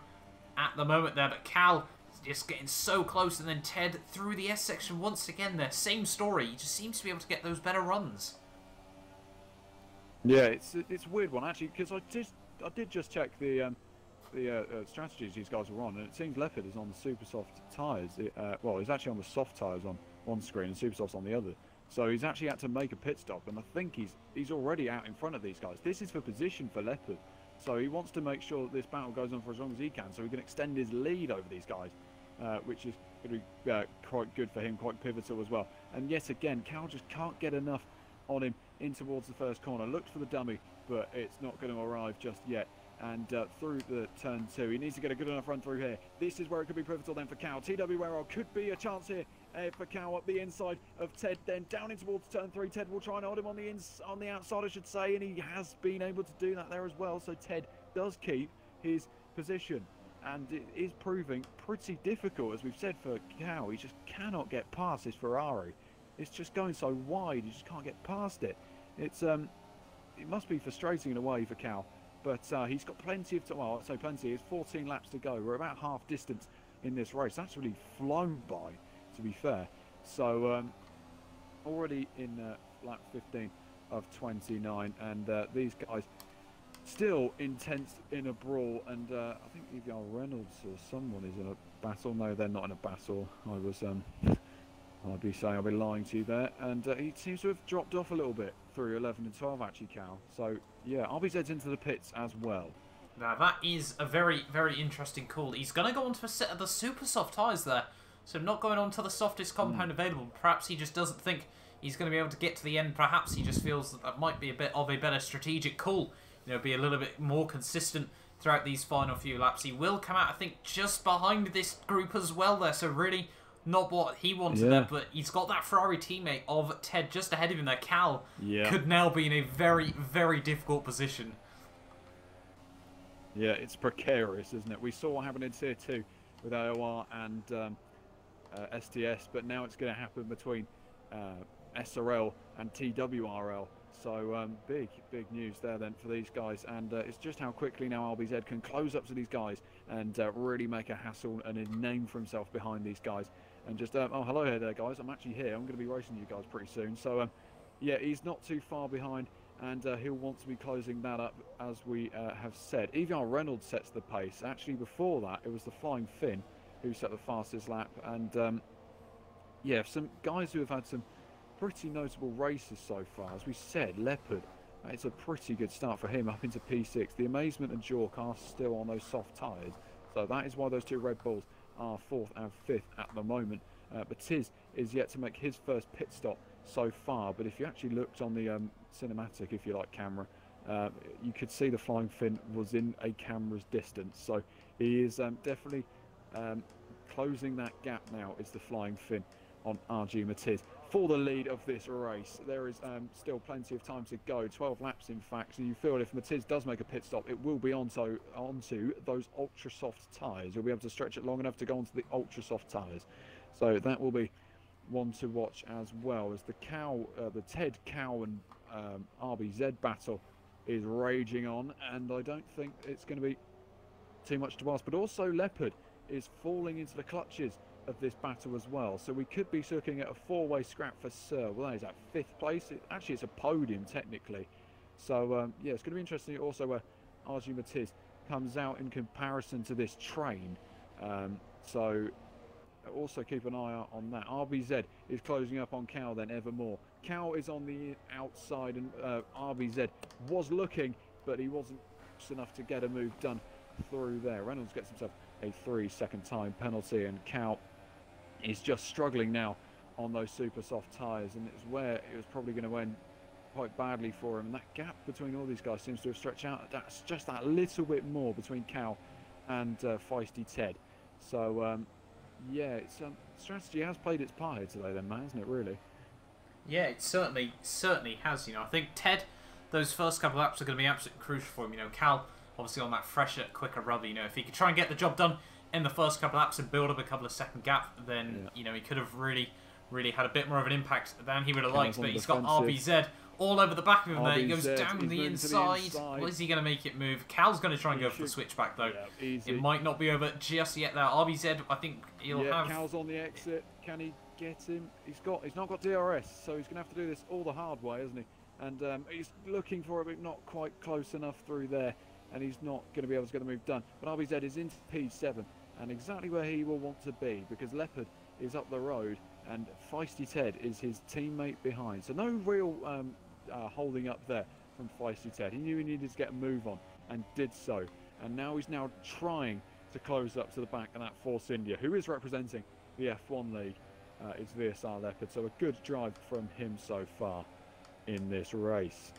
at the moment there, but Cal just getting so close, and then Ted through the S section once again there. Same story. He just seems to be able to get those better runs. Yeah, it's a weird one actually, because I did just check the strategies these guys were on, and it seems Leopard is on the super soft tyres. Well, he's actually on the soft tyres on one screen and super softs on the other. So he's actually had to make a pit stop, and I think he's already out in front of these guys. This is for position for Leopard, so he wants to make sure that this battle goes on for as long as he can, so he can extend his lead over these guys, which is going to be quite good for him, quite pivotal as well. And yet again, Cal just can't get enough on him in towards the first corner. Looked for the dummy, but it's not going to arrive just yet. And through the turn 2, he needs to get a good enough run through here. This is where it could be pivotal then for Cal. TW Werrell could be a chance here for Cal up the inside of Ted, then down in towards turn 3. Ted will try and hold him on the outside, I should say, and he has been able to do that there as well. So Ted does keep his position, and it is proving pretty difficult, as we've said, for Cal. He just cannot get past this Ferrari. It's just going so wide, he just can't get past it. It's it must be frustrating in a way for Cal. But he's got plenty of time. Well, I'd say plenty. It's 14 laps to go. We're about half distance in this race. That's really flown by, to be fair. So already in lap 15 of 29, and these guys still intense in a brawl. And I think either Reynolds or someone is in a battle. No, they're not in a battle. I was I'd be saying, I'll be lying to you there. And he seems to have dropped off a little bit through 11 and 12, actually, Cal. So, yeah, RBZ's into the pits as well. Now, that is a very, very interesting call. He's going to go onto a set of the super soft tyres there. So, not going on to the softest compound available. Perhaps he just doesn't think he's going to be able to get to the end. Perhaps he just feels that that might be a bit of a better strategic call. You know, be a little bit more consistent throughout these final few laps. He will come out, I think, just behind this group as well there. So, really not what he wanted there, but he's got that Ferrari teammate of Ted just ahead of him there. Cal could now be in a very, very difficult position. Yeah, it's precarious, isn't it? We saw what happened in Tier 2 with AOR and STS, but now it's going to happen between SRL and TWRL. So big news there then for these guys, and it's just how quickly now RBZ can close up to these guys and really make a hassle and a name for himself behind these guys. And just oh, hello there guys, I'm actually here, I'm going to be racing you guys pretty soon. So yeah, he's not too far behind, and he'll want to be closing that up, as we have said. EVR Reynolds sets the pace. Actually, before that, it was the Flying Finn who set the fastest lap. And yeah, some guys who have had some pretty notable races so far. As we said, Leopard, it's a pretty good start for him up into P6. The Amazement and Jork are still on those soft tyres, so that is why those two Red Bulls are 4th and 5th at the moment. But Tiz is yet to make his first pit stop so far, but if you actually looked on the cinematic, if you like, camera, you could see the Flying Finn was in a camera's distance, so he is definitely closing that gap now, is the Flying Finn on RG Matiz for the lead of this race. There is still plenty of time to go, 12 laps in fact, so you feel if Matiz does make a pit stop, it will be onto those ultra soft tyres. You'll be able to stretch it long enough to go onto the ultra soft tyres, so that will be one to watch as well, as the Ted Cow and RBZ battle is raging on, and I don't think it's going to be too much to ask. But also Leopard is falling into the clutches of this battle as well, so we could be looking at a four-way scrap for Sir. Well, that is at 5th place. Actually, it's a podium technically, so yeah, it's going to be interesting also where RG Matiz comes out in comparison to this train, so also keep an eye out on that. RBZ is closing up on Cow then ever more. Cow is on the outside, and RBZ was looking, but he wasn't close enough to get a move done through there. Reynolds gets himself a 3-second time penalty, and Cow is just struggling now on those super soft tyres, and it's where it was probably going to end quite badly for him. And that gap between all these guys seems to have stretched out. That's just that little bit more between Cow and Feisty Ted. So yeah, it's strategy has played its part here today then, Matt, hasn't it, really? Yeah, it certainly has. You know, I think Ted, those first couple of laps are going to be absolutely crucial for him. You know, Cal obviously on that fresher, quicker rubber. You know, if he could try and get the job done in the first couple of laps and build up a couple of second gap, then you know, he could have really had a bit more of an impact than he would have liked. But he's got RBZ all over the back of him there. He goes down the inside. Well, is he going to make it move? Cal's going to try and go for the switchback though. Yeah, it might not be over just yet there. RBZ, I think he'll have. Cal's on the exit. Can he get him? He's not got DRS, so he's going to have to do this all the hard way, isn't he? And he's looking for it, but not quite close enough through there, and he's not going to be able to get the move done. But RBZ is into P7, and exactly where he will want to be, because Leopard is up the road, and Feisty Ted is his teammate behind. So no real holding up there from Feisty Ted. He knew he needed to get a move on, and did so. And now he's trying to close up to the back of that Force India, who is representing the F1 League. It's VSR Leopard, so a good drive from him so far in this race.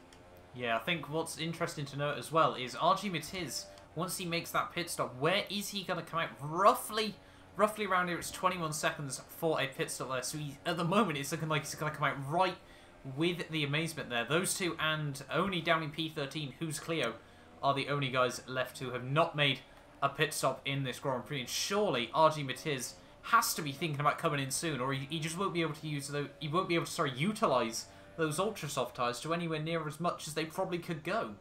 Yeah, I think what's interesting to note as well is RG Matiz, once he makes that pit stop, where is he going to come out? Roughly around here, it's 21 seconds for a pit stop there. So at the moment, it's looking like he's going to come out right with the Amazement there. Those two, and only down in P13, who's Cleo, are the only guys left who have not made a pit stop in this Grand Prix. And surely RG Matiz has to be thinking about coming in soon, or he just won't be able to utilize those ultra soft tyres to anywhere near as much as they probably could go.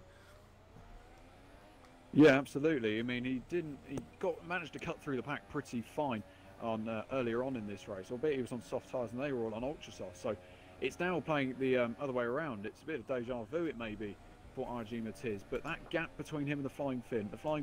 Yeah, absolutely. I mean, he managed to cut through the pack pretty fine on earlier on in this race, albeit he was on soft tyres and they were all on ultra soft. So it's now playing the other way around. It's a bit of deja vu, it may be, for RG Matiz, but that gap between him and the Flying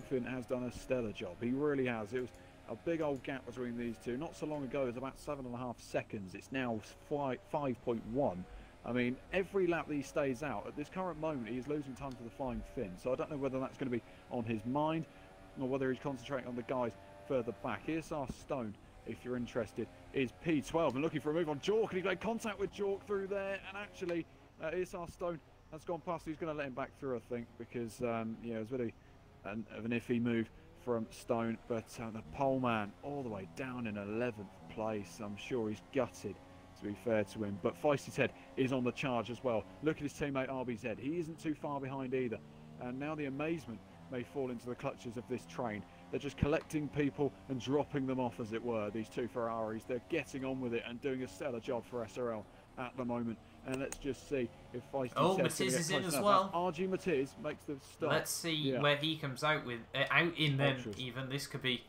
Finn has done a stellar job. He really has. It was a big old gap between these two. Not so long ago, it was about 7.5 seconds. It's now 5.1. I mean, every lap that he stays out, at this current moment, he is losing time to the Flying Finn. So I don't know whether that's going to be on his mind or whether he's concentrating on the guys further back. ESR Stone, if you're interested, is P12 and looking for a move on Jork, and he made contact with Jork through there, and actually ESR Stone has gone past. He's going to let him back through, I think, because yeah, it was really of an iffy move from Stone. But the pole man all the way down in 11th place. I'm sure he's gutted, to be fair to him. But Feisty Ted is on the charge as well. Look at his teammate RBZ. He isn't too far behind either. And now the Amazement may fall into the clutches of this train. They're just collecting people and dropping them off, as it were, these two Ferraris. They're getting on with it and doing a stellar job for SRL at the moment. And let's just see if Feisty Oh, Ted's gonna Matiz get is in close as enough. well. RG Matiz makes the start. Let's see where he comes out with out in then. Ultras. Even this could be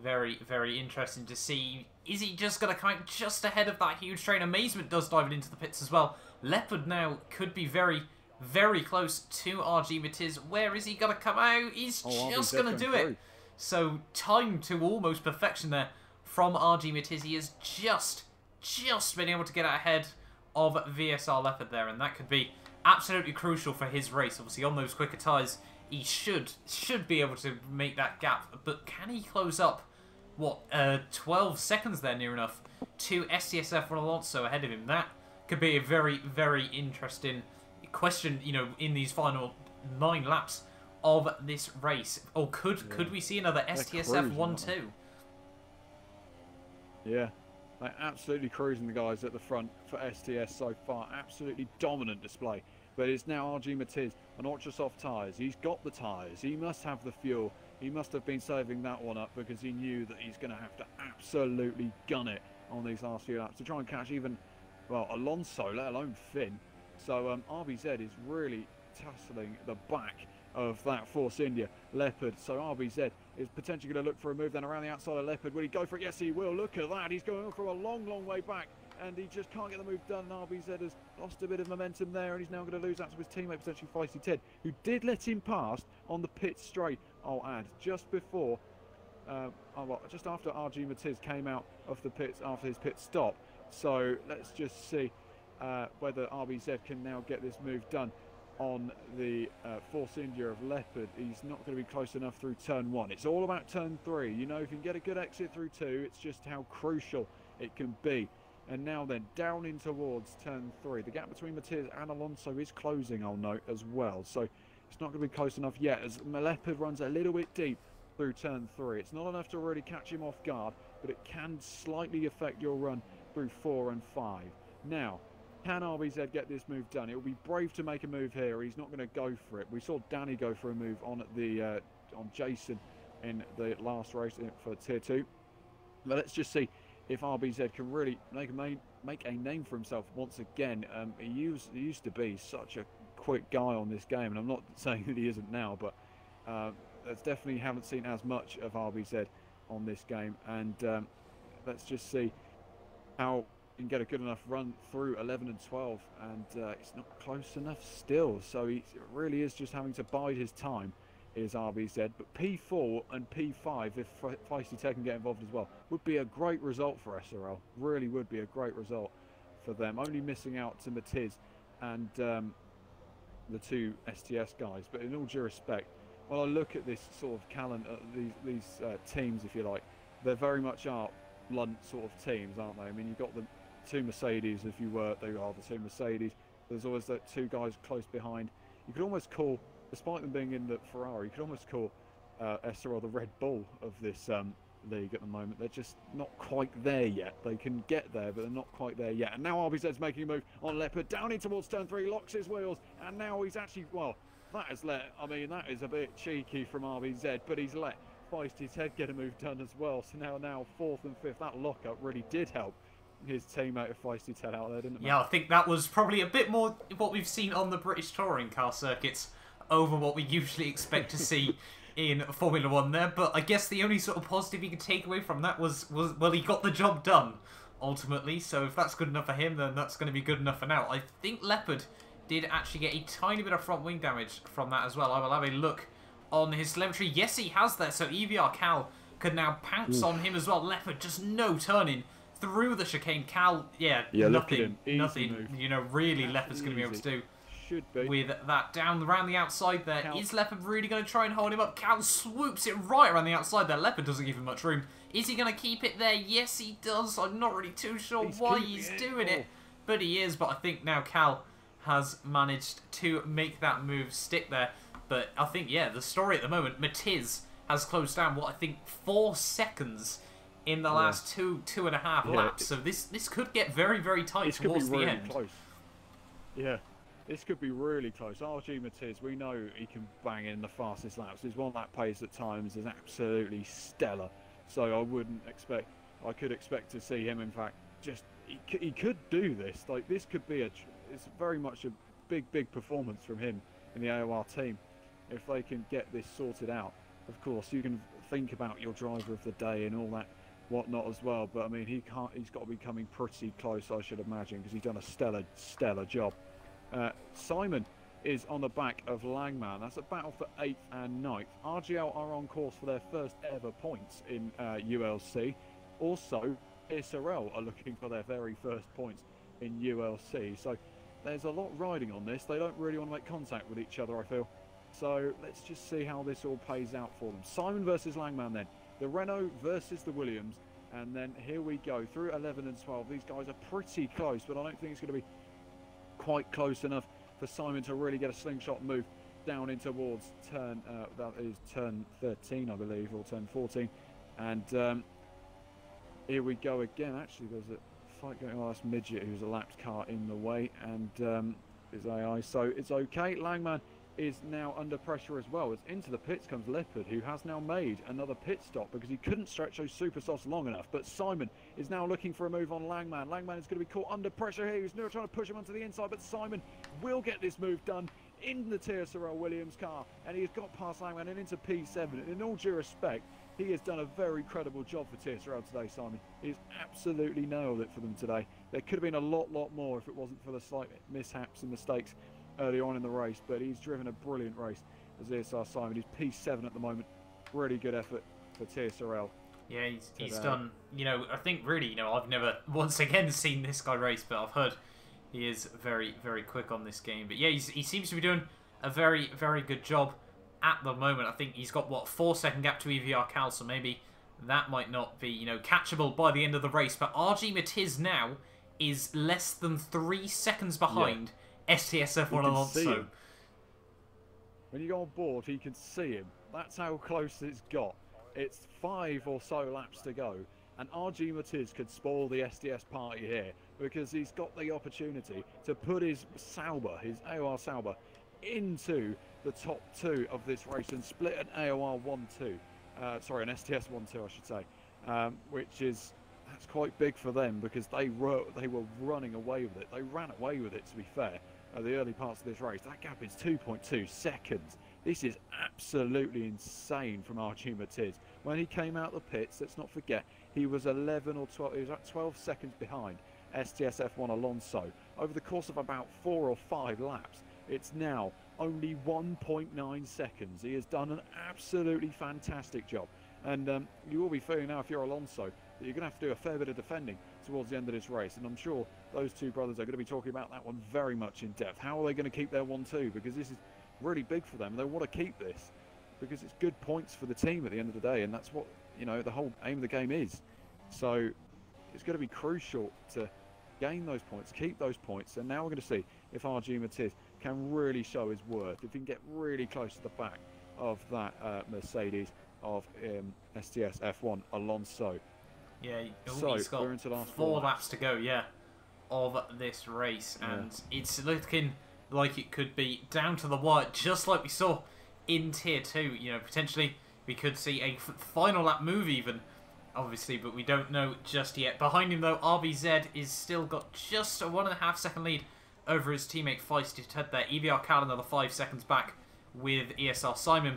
very, very interesting to see. Is he just going to come out just ahead of that huge train? Amazement does dive it into the pits as well. Leopard now could be very, very close to RG Matiz. Where is he going to come out? He's just going to do it. So timed to almost perfection there from RG Matiz. He has just been able to get out ahead of VSR Leopard there, and that could be absolutely crucial for his race. Obviously, on those quicker tyres, he should be able to make that gap. But can he close up, what, 12 seconds there, near enough, to STSF Alonso ahead of him? That could be a very, very interesting question, you know, in these final 9 laps of this race. Or could we see another STSF 1-2? Yeah. They're absolutely cruising the guys at the front for STS so far. Absolutely dominant display. But it's now RG Matiz on ultra soft tyres. He's got the tyres. He must have the fuel. He must have been saving that one up because he knew that he's going to have to absolutely gun it on these last few laps to try and catch even, well, Alonso, let alone Finn. So RBZ is really tussling the back of that Force India Leopard. So RBZ is potentially going to look for a move then around the outside of Leopard. Will he go for it? Yes, he will. Look at that. He's going from a long, long way back, and he just can't get the move done. RBZ has lost a bit of momentum there, and he's now going to lose out to his teammate, potentially Feisty Ted, who did let him past on the pit straight, I'll add, just before, just after RG Matiz came out of the pits after his pit stop. So let's just see whether RBZ can now get this move done on the Force India of Leopard. He's not going to be close enough through turn 1. It's all about turn 3. You know, if you can get a good exit through 2, it's just how crucial it can be. And now then, down in towards turn 3. The gap between Matiz and Alonso is closing, I'll note, as well. So it's not going to be close enough yet, as Leopard runs a little bit deep through turn 3. It's not enough to really catch him off guard, but it can slightly affect your run through 4 and 5. Now, can RBZ get this move done? It will be brave to make a move here. He's not going to go for it. We saw Danny go for a move on the on Jason in the last race for Tier 2. But let's just see if RBZ can really make a name for himself once again. He used to be such a quick guy on this game, and I'm not saying that he isn't now, but definitely haven't seen as much of RBZ on this game. And let's just see how can get a good enough run through 11 and 12, and it's not close enough still, so he really is just having to bide his time, is RBZ. But P4 and P5, if Feisty Ted can get involved as well, would be a great result for SRL. Really would be a great result for them, only missing out to Matiz and the 2 STS guys. But in all due respect, when I look at this sort of calendar, these teams, if you like, they very much are blunt sort of teams, aren't they? I mean, you've got the 2 Mercedes, if you were, they are the 2 Mercedes. There's always that 2 guys close behind. You could almost call, despite them being in the Ferrari, you could almost call SRL the Red Bull of this league at the moment. They're just not quite there yet. They can get there, but they're not quite there yet. And now RBZ's making a move on Leopard, down in towards turn 3, locks his wheels, and now he's actually, well, that has let, I mean, that is a bit cheeky from RBZ, but he's let Feisty Ted get a move done as well. So now 4th and 5th, that lockup really did help his teammate of Feisty Ted out there, didn't it? Yeah, I think that was probably a bit more what we've seen on the British touring car circuits over what we usually expect to see in Formula 1 there. But I guess the only sort of positive you could take away from that was well, he got the job done ultimately. So if that's good enough for him, then that's going to be good enough for now. I think Leopard did actually get a tiny bit of front wing damage from that as well. I will have a look on his telemetry. Yes, he has there. So EVR Cal could now pounce on him as well. Leopard just no turning through the chicane. Cal, nothing. Move. You know, really Leopard's going to be able to do should be with that down around the outside there. Cal. Is Leopard really going to try and hold him up? Cal swoops it right around the outside there. Leopard doesn't give him much room. Is he going to keep it there? Yes, he does. I'm not really too sure why he's doing it, but he is. But I think now Cal has managed to make that move stick there. But I think, yeah, the story at the moment, Matiz has closed down, what I think, 4 seconds in the last two and a half laps. So this could get very, very tight towards the end. Close. Yeah, this could be really close. RG Matiz, we know he can bang in the fastest laps. His 1 lap pace at times is absolutely stellar. So I could expect to see him, in fact, he could do this. Like, this could be it's very much a big performance from him in the AOR team. If they can get this sorted out, of course, you can think about your driver of the day and all that whatnot as well. But I mean, he's got to be coming pretty close, I should imagine, because he's done a stellar job. Simon is on the back of Langman. That's a battle for 8th and 9th. RGL are on course for their first ever points in ULC. Also, Israel are looking for their very first points in ULC. So there's a lot riding on this. They don't really want to make contact with each other, I feel. So let's just see how this all plays out for them. Simon versus Langman then. The Renault versus the Williams. And then here we go through 11 and 12. These guys are pretty close, but I don't think it's going to be quite close enough for Simon to really get a slingshot move down in towards turn, that is turn 13, I believe, or turn 14. And here we go again. Actually, there's a fight going on. That's Midget, who's a lapped car in the way, and is AI. So it's okay. Langman is now under pressure as well. As into the pits comes Leopard, who has now made another pit stop because he couldn't stretch those super softs long enough. But Simon is now looking for a move on Langman. Langman is going to be caught under pressure here. He's now trying to push him onto the inside, but Simon will get this move done in the TSRL Williams car, and he has got past Langman and into P7. And in all due respect, he has done a very credible job for TSRL today, Simon. He's absolutely nailed it for them today. There could have been a lot more if it wasn't for the slight mishaps and mistakes early on in the race, but he's driven a brilliant race as ESR Simon. He's P7 at the moment. Really good effort for TSRL. Yeah, he's done, you know, I think really, you know, I've never once again seen this guy race, but I've heard he is very quick on this game. But yeah, he seems to be doing a very good job at the moment. I think he's got, what, 4-second gap to EVR Cal, so maybe that might not be, you know, catchable by the end of the race. But RG Matiz now is less than 3 seconds behind STSF1 Alonso. When you go on board, he can see him. That's how close it's got. It's 5 or so laps to go, and RG Matiz could spoil the SDS party here because he's got the opportunity to put his Sauber, his AOR Sauber, into the top 2 of this race and split an AOR 1-2. Sorry, an STS 1-2, I should say, that's quite big for them because they were running away with it. They ran away with it, to be fair, at the early parts of this race. That gap is 2.2 seconds. This is absolutely insane from RG Matiz. When he came out the pits, let's not forget, he was 11 or 12. He was at 12 seconds behind STSF1 Alonso. Over the course of about 4 or 5 laps, it's now only 1.9 seconds. He has done an absolutely fantastic job. And you will be feeling now, if you're Alonso, that you're going to have to do a fair bit of defending towards the end of this race. And I'm sure those two brothers are going to be talking about that one very much in depth. How are they going to keep their 1-2? Because this is really big for them. They want to keep this because it's good points for the team at the end of the day. And that's what, you know, the whole aim of the game is. So it's going to be crucial to gain those points, keep those points. And now we're going to see if RG Matiz can really show his worth, if he can get really close to the back of that Mercedes of STS F1 Alonso. Yeah, so he's got we're into the last 4 laps to go, of this race, and it's looking like it could be down to the wire, just like we saw in Tier 2. You know, potentially we could see a final lap move even, obviously, but we don't know just yet. Behind him, though, RBZ is still got just a 1.5 second lead over his teammate Feisty Ted there. EVR Cal another 5 seconds back with ESR Simon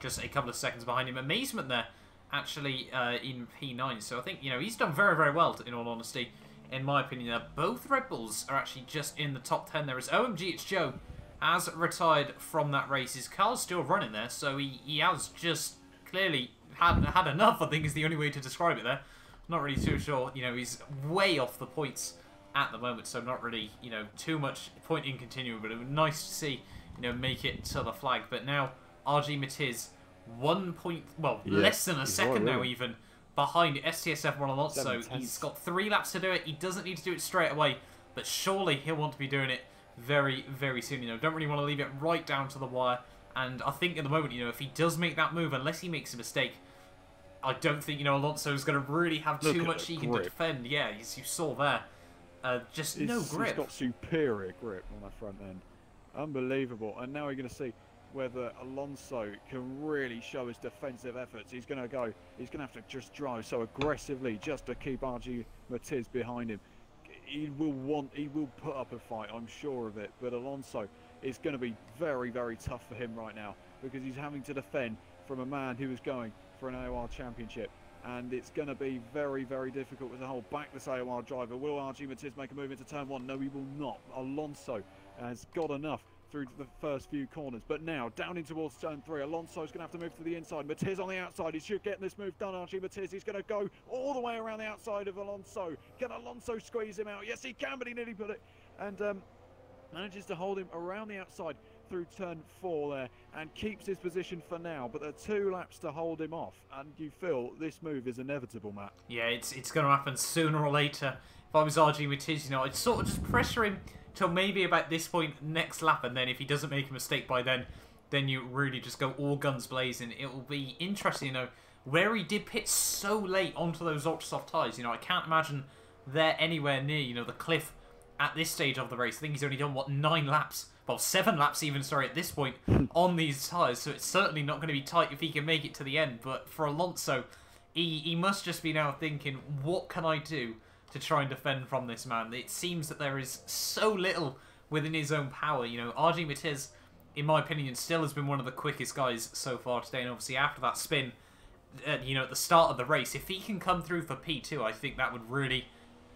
just a couple of seconds behind him. Amazement there, actually, in P9. So I think, you know, he's done very well, in all honesty, in my opinion. Both Red Bulls are actually just in the top 10 there. As OMG, it's Joe, has retired from that race. His car's still running there, so he has just clearly had enough, I think is the only way to describe it there. Not really too sure. You know, he's way off the points at the moment, so not really, you know, too much point in continuing, but it was nice to see, you know, make it to the flag. But now RG Matiz, less than a second now even behind STSF1 Alonso. He's got 3 laps to do it. He doesn't need to do it straight away, but surely he'll want to be doing it very soon. You know, don't really want to leave it right down to the wire. And I think at the moment, you know, if he does make that move, unless he makes a mistake, I don't think, you know, Alonso is going to really have too much he can defend. Yeah, as you saw there, just no grip. He's got superior grip on that front end. Unbelievable. And now we're going to see whether Alonso can really show his defensive efforts. He's going to have to just drive so aggressively just to keep RG Matiz behind him. he will put up a fight, I'm sure of it. But Alonso, it's going to be very, very tough for him right now because he's having to defend from a man who is going for an AOR championship. And it's going to be very, very difficult with the hold back this AOR driver. Will RG Matiz make a move into turn one? No, he will not. Alonso has got enough through the first few corners. But now, down in towards turn three, Alonso's going to have to move to the inside. Matiz on the outside. He should get this move done, RG Matiz. He's going to go all the way around the outside of Alonso. Can Alonso squeeze him out? Yes, he can, but he nearly put it. And manages to hold him around the outside through turn four there and keeps his position for now, but there are 2 laps to hold him off, and you feel this move is inevitable, Matt. Yeah, it's going to happen sooner or later. If I was RG Matiz, I'd sort of just pressure him till maybe about this point next lap, and then if he doesn't make a mistake by then you really just go all guns blazing. It will be interesting, where he did pit so late onto those ultra soft tyres. I can't imagine they're anywhere near, the cliff at this stage of the race. I think he's only done, what, 9 laps? Well, 7 laps even, sorry, at this point on these tyres. So it's certainly not going to be tight if he can make it to the end. But for Alonso, he must just be now thinking, what can I do to try and defend from this man? It seems that there is so little within his own power. RG Matiz, in my opinion, still has been one of the quickest guys so far today. And obviously after that spin, at the start of the race, if he can come through for P2, I think that would really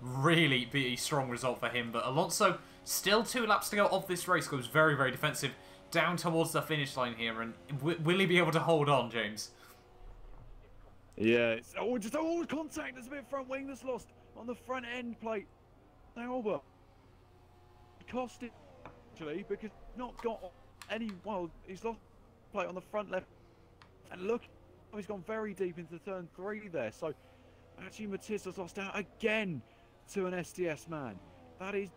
be a strong result for him. But Alonso, still 2 laps to go of this race, goes very, very defensive down towards the finish line here. And will he be able to hold on, James? Yeah, it's just contact. There's a bit of front wing that's lost on the front end plate. Now, cost it actually because he's not got any. Well, he's lost plate on the front left, and look, he's gone very deep into turn 3 there. So actually, Matiz has lost out again to an SDS man. That is,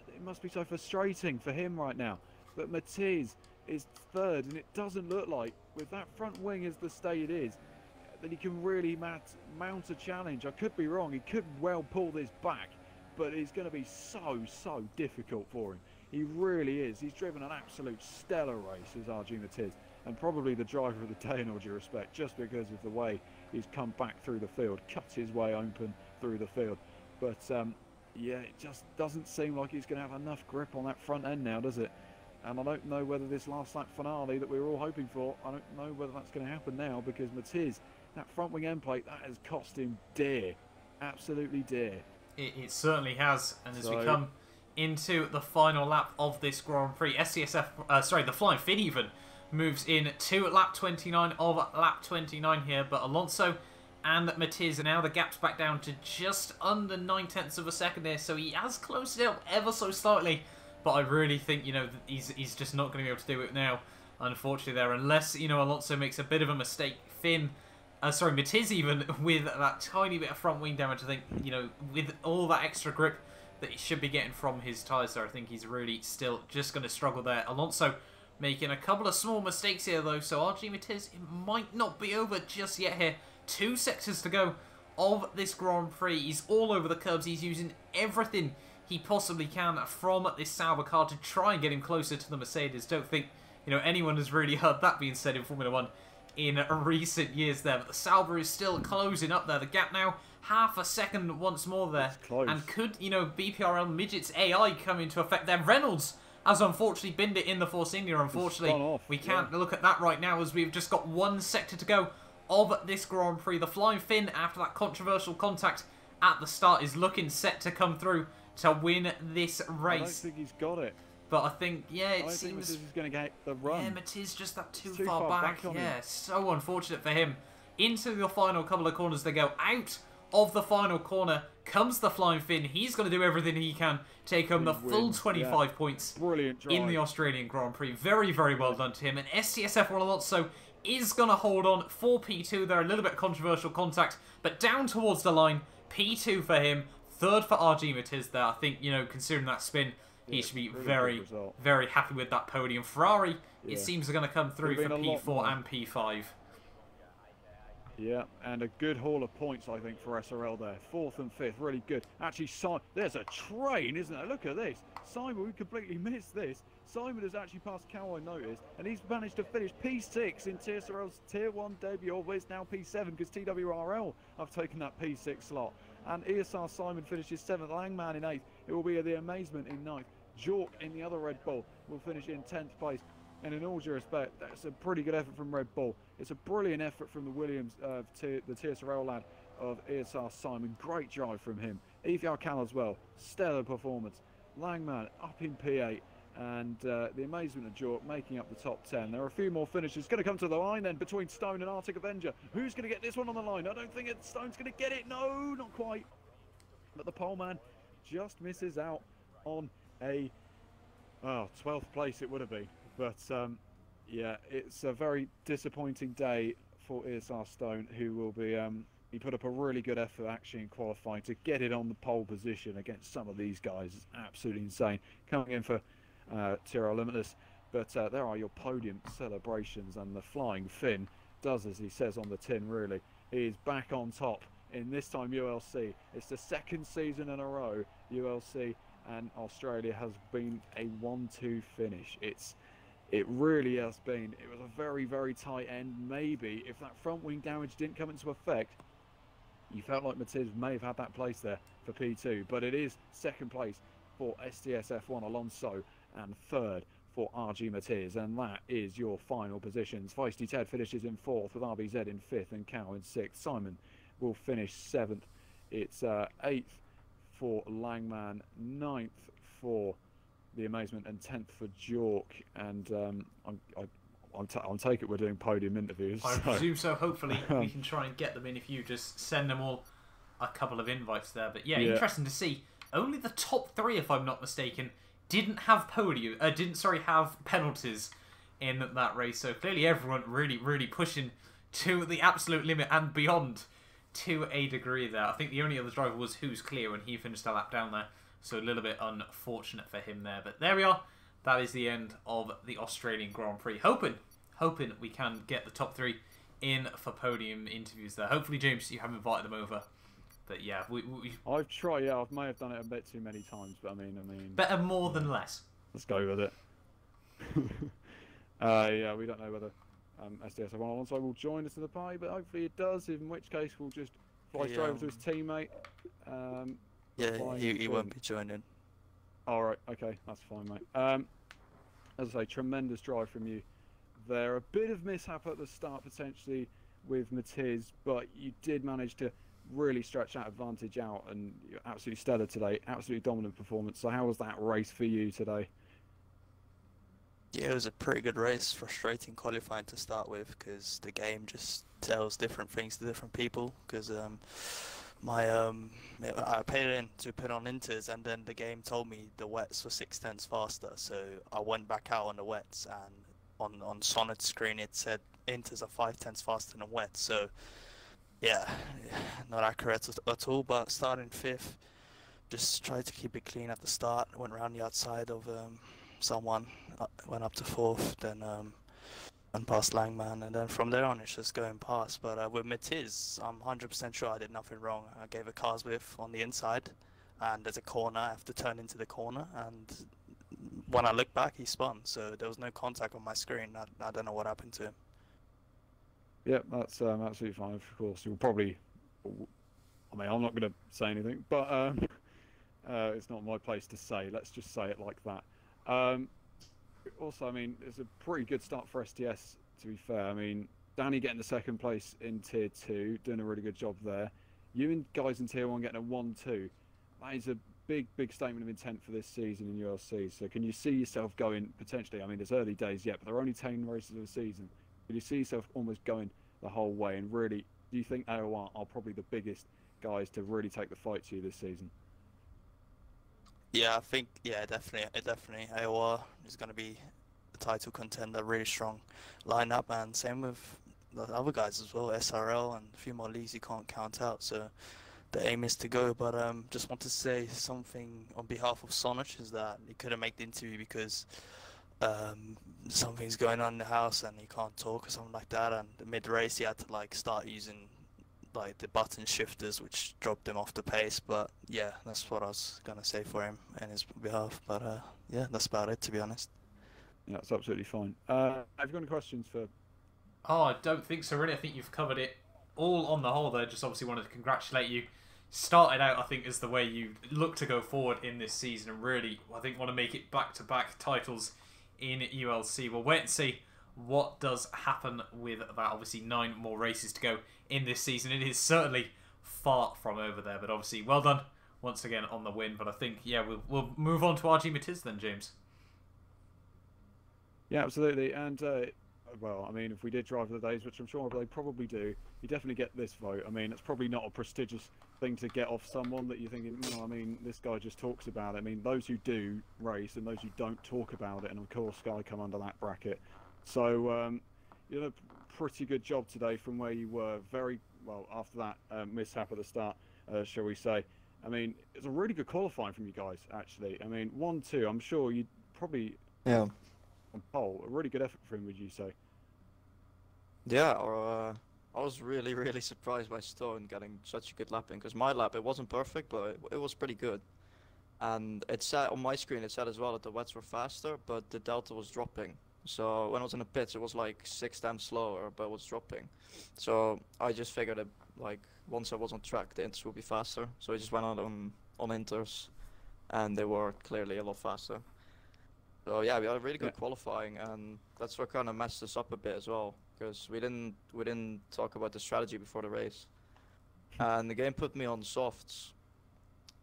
it must be so frustrating for him right now. But Matiz is 3rd, and it doesn't look like, with that front wing as the state is, that he can really mount a challenge. I could be wrong. He could well pull this back, but it's going to be so difficult for him. He really is. He's driven an absolute stellar race as RG Matiz, and probably the driver of the day in all due respect, just because of the way he's come back through the field, cuts his way open through the field. But yeah, it just doesn't seem like he's going to have enough grip on that front end now, does it? And I don't know whether this last lap finale that we were all hoping for, I don't know whether that's going to happen now, because Matiz, that front wing end plate, that has cost him dear. Absolutely dear. It certainly has. And as we come into the final lap of this Grand Prix, SCSF, the Flying Finn even moves in to lap 29 of lap 29 here, but Alonso and Matiz, now the gap's back down to just under 9/10 of a second there, so he has closed it up ever so slightly, but I really think, he's just not going to be able to do it now, unfortunately there, unless, Alonso makes a bit of a mistake. Matiz even, with that tiny bit of front wing damage, I think, with all that extra grip that he should be getting from his tyres there, I think he's really still just going to struggle there. Alonso making a couple of small mistakes here though, so RG Matiz, it might not be over just yet here. 2 sectors to go of this Grand Prix. He's all over the curbs. He's using everything he possibly can from this Sauber car to try and get him closer to the Mercedes. Don't think, anyone has really heard that being said in Formula 1 in recent years there. But the Sauber is still closing up there. The gap now half a second once more there. And could, BPRL Midget's AI come into effect there? Reynolds has unfortunately binned it in the Force India. Unfortunately, we can't look at that right now as we've just got 1 sector to go of this Grand Prix. The Flying Finn, after that controversial contact at the start, is looking set to come through to win this race. I don't think he's got it. But I think, yeah, it seems... Matiz is going to get the run. Yeah, Matiz just that too far back. Yeah, so unfortunate for him. Into the final couple of corners they go. Out of the final corner comes the Flying Finn. He's going to do everything he can. Take home the full 25 points in the Australian Grand Prix. Very, very well done to him. And STSF Alonso is going to hold on for P2. They're a little bit controversial contact, but down towards the line, P2 for him, 3rd for RG Matiz there. I think, considering that spin, he should be very, very happy with that podium. Ferrari, it seems, are going to come through for P4 and P5. Yeah, and a good haul of points, I think, for SRL there. 4th and 5th, really good. Actually, there's a train, isn't there? Look at this. Simon, we completely missed this. Simon has actually passed Cow, I noticed, and he's managed to finish P6 in TSRL's Tier 1 debut, although it's now P7 because TWRL have taken that P6 slot. And ESR Simon finishes 7th, Langman in 8th. It will be the Amazement in 9th. Jork in the other Red Bull will finish in 10th place. And in all due respect, that's a pretty good effort from Red Bull. It's a brilliant effort from the Williams, the TSRL lad of ESR Simon. Great drive from him. Ethiar Cal as well. Stellar performance. Langman up in P8. And the Amazement of Jork making up the top 10. There are a few more finishes. Going to come to the line then between Stone and Arctic Avenger. Who's going to get this one on the line? I don't think Stone's going to get it. No, not quite. But the poleman just misses out on a 12th place it would have been. But yeah, it's a very disappointing day for ESR Stone, who will be he put up a really good effort actually in qualifying to get it on the pole position against some of these guys. It's absolutely insane coming in for TRL Limitless. But there are your podium celebrations, and the Flying Finn does as he says on the tin. Really, he is back on top in this time ULC. It's the second season in a row ULC and Australia has been a 1-2 finish. It really has been. It was a very, very tight end. Maybe if that front wing damage didn't come into effect, you felt like Matiz may have had that place there for P2. But it is second place for STS F1 Alonso and third for RG Matiz. And that is your final positions. Feisty Ted finishes in 4th with RBZ in 5th and Cow in 6th. Simon will finish 7th. It's 8th for Langman, 9th for the Amazement, and 10th for Jork. And I'll take it we're doing podium interviews. I presume so. Hopefully we can try and get them in if you just send them all a couple of invites there. But yeah, interesting to see. Only the top 3, if I'm not mistaken, didn't have have penalties in that race. So clearly everyone really pushing to the absolute limit and beyond to a degree there. I think the only other driver was Who's Clear, and he finished a lap down there. So a little bit unfortunate for him there. But there we are. That is the end of the Australian Grand Prix. Hoping we can get the top 3 in for podium interviews there. Hopefully, James, you have invited them over. But yeah, I've tried. Yeah, I may have done it a bit too many times, but I mean, better more than less. Let's go with it. Yeah, we don't know whether SDS Alonso will join us in the party, but hopefully it does. In which case, we'll just fly straight over to his teammate. Yeah, he won't be joining. All right, okay, that's fine, mate. As I say, tremendous drive from you there. A bit of mishap at the start potentially with Matiz, but you did manage to really stretch that advantage out, and you're absolutely stellar today. Absolutely dominant performance. So how was that race for you today? Yeah, it was a pretty good race. Frustrating qualifying to start with because the game just tells different things to different people. Because I paid in to put on inters, and then the game told me the wets were 6/10 faster. So I went back out on the wets, and on Sonnet's screen it said inters are 5/10 faster than wets. So yeah, not accurate at all. But starting 5th, just tried to keep it clean at the start. Went around the outside of someone, went up to 4th, then went past Langman, and then from there on it's just going past. But with Matiz, I'm 100% sure I did nothing wrong. I gave a cars width on the inside, and there's a corner. I have to turn into the corner, and when I look back, he spun. So there was no contact on my screen. I don't know what happened to him. Yep, that's absolutely fine. Of course, you'll probably. I mean, I'm not going to say anything, but it's not my place to say. Let's just say it like that. Also, I mean, it's a pretty good start for STS, to be fair. I mean, Danny getting the 2nd place in Tier 2, doing a really good job there. You and guys in Tier 1 getting a 1-2. That is a big statement of intent for this season in ULC. So can you see yourself going, potentially, I mean, it's early days yet, but there are only 10 races of the season. Can you see yourself almost going the whole way? And really, do you think AOR are probably the biggest guys to really take the fight to you this season? Yeah, I think, yeah, definitely. AOR is going to be the title contender, really strong lineup, and same with the other guys as well, SRL and a few more leagues you can't count out. So the aim is to go, but just want to say something on behalf of Sonich is that he couldn't make the interview because something's going on in the house and he can't talk or something like that, and mid-race he had to like start using like the button shifters, which dropped him off the pace. But yeah, that's what I was gonna say for him and his behalf. But yeah, that's about it, to be honest. Yeah, that's absolutely fine. Have you got any questions for? Oh, I don't think so, really. I think you've covered it all on the whole there. Just obviously wanted to congratulate you. started out, I think, as the way you look to go forward in this season, and really, I think, want to make it back-to-back titles in ULC. We'll wait and see what does happen with that. Obviously, 9 more races to go in this season. It is certainly far from over there, but obviously, well done once again on the win. But I think, yeah, we'll move on to RG Matiz then, James. Yeah, absolutely. And well, I mean, if we did drive the days, which I'm sure they probably do, you definitely get this vote. I mean, it's probably not a prestigious thing to get off someone that you're thinking, I mean, this guy just talks about it. I mean, those who do race and those who don't talk about it, and of course, Sky come under that bracket. So, you did a pretty good job today from where you were. Very well after that mishap at the start, shall we say. I mean, it's a really good qualifying from you guys, actually. I mean, 1-2, I'm sure you'd probably... Yeah. On pole, a really good effort for him, would you say? Yeah, I was really surprised by Stone getting such a good lap in, because my lap, it wasn't perfect, but it was pretty good. And it said on my screen, it said as well that the wets were faster, but the delta was dropping. So when I was in the pits, it was like 6 times slower, but it was dropping. So I just figured that, like, once I was on track, the inters would be faster. So I just went out on inters, and they were clearly a lot faster. So yeah, we had a really good qualifying, and that's what kind of messed us up a bit as well, because we didn't talk about the strategy before the race, and the game put me on softs,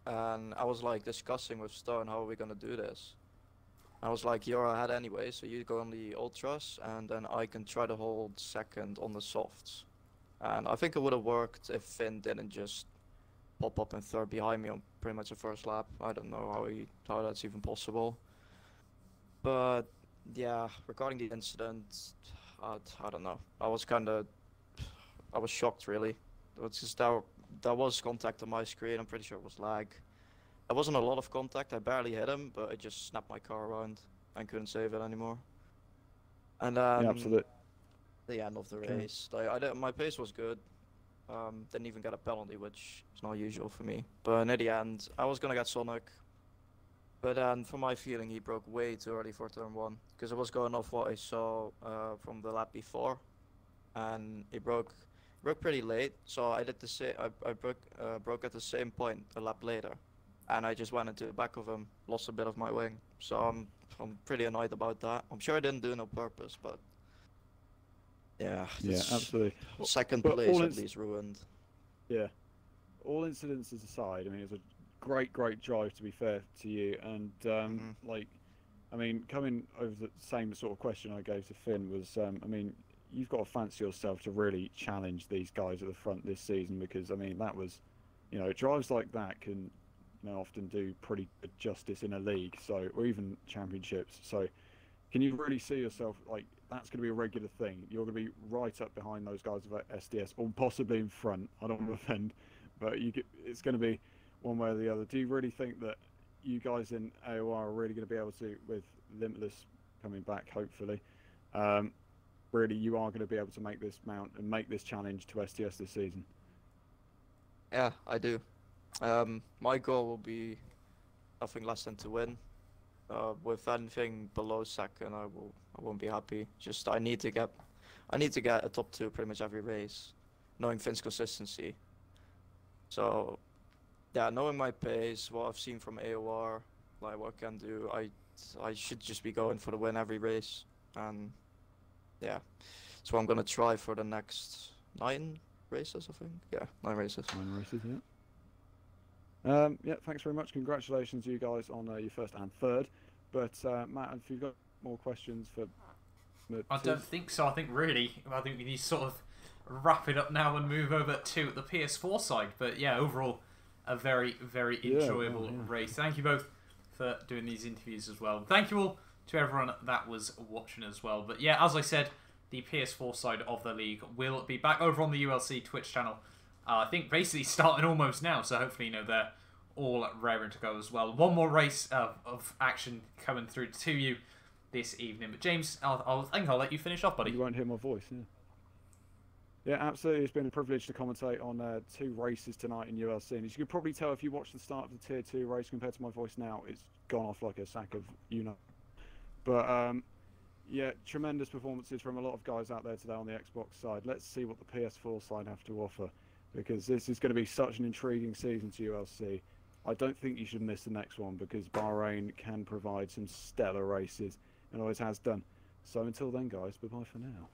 and I was like discussing with Stone how are we gonna do this. I was like, you're ahead anyway, so you go on the ultras, and then I can try to hold second on the softs, and I think it would have worked if Finn didn't just pop up in third behind me on pretty much the first lap. I don't know how that's even possible. But yeah, regarding the incident, I don't know. I was shocked really. It was just there was contact on my screen. I'm pretty sure it was lag. There wasn't a lot of contact. I barely hit him, but it just snapped my car around and couldn't save it anymore. And yeah, absolutely. The end of the race, like my pace was good. Didn't even get a penalty, which is not usual for me. But near the end, I was gonna get Sonic. But then, for my feeling, he broke way too early for turn 1, because I was going off what I saw from the lap before, and he broke pretty late. So I did the same. I broke at the same point a lap later, and I just went into the back of him, lost a bit of my wing. So I'm pretty annoyed about that. I'm sure I didn't do it on purpose, but yeah. Yeah, absolutely. Second place at least ruined. Yeah. All incidents aside, I mean, it was a great drive, to be fair to you, and like, I mean, coming over the same sort of question I gave to Finn was, I mean, you've got to fancy yourself to really challenge these guys at the front this season, because I mean, that was, you know, drives like that can, you know, often do pretty good justice in a league, so, or even championships. So can you really see yourself, like, that's going to be a regular thing? You're going to be right up behind those guys of SDS, or possibly in front. I don't want to offend, but it's going to be one way or the other. Do you really think that you guys in AOR are really going to be able to, with Limitless coming back, hopefully, really you are going to be able to make this mount and make this challenge to STS this season? Yeah, I do. My goal will be nothing less than to win. With anything below second, I won't be happy. Just I need to get a top 2 pretty much every race, knowing Finn's consistency. So yeah, knowing my pace, what I've seen from AOR, like what I can do, I should just be going for the win every race, and yeah, so I'm gonna try for the next 9 races, I think. Yeah, 9 races. 9 races, yeah. Yeah, thanks very much. Congratulations, you guys, on your first and third. But Matt, if you've got more questions for I don't think so. I think we need to sort of wrap it up now and move over to the PS4 side. But yeah, overall, a very enjoyable race. Thank you both for doing these interviews as well. Thank you all to everyone that was watching as well. But yeah, as I said, the PS4 side of the league will be back over on the ULC Twitch channel. I think basically starting almost now, so hopefully, you know, they're all raring to go as well. One more race of action coming through to you this evening. But James, I think I'll let you finish off, buddy. You won't hear my voice, yeah. Yeah, absolutely. It's been a privilege to commentate on 2 races tonight in ULC. And as you can probably tell if you watch the start of the Tier 2 race compared to my voice now, it's gone off like a sack of, you know. But, yeah, tremendous performances from a lot of guys out there today on the Xbox side. Let's see what the PS4 side have to offer. because this is going to be such an intriguing season to ULC. I don't think you should miss the next one because Bahrain can provide some stellar races and always has done. So until then, guys, bye-bye for now.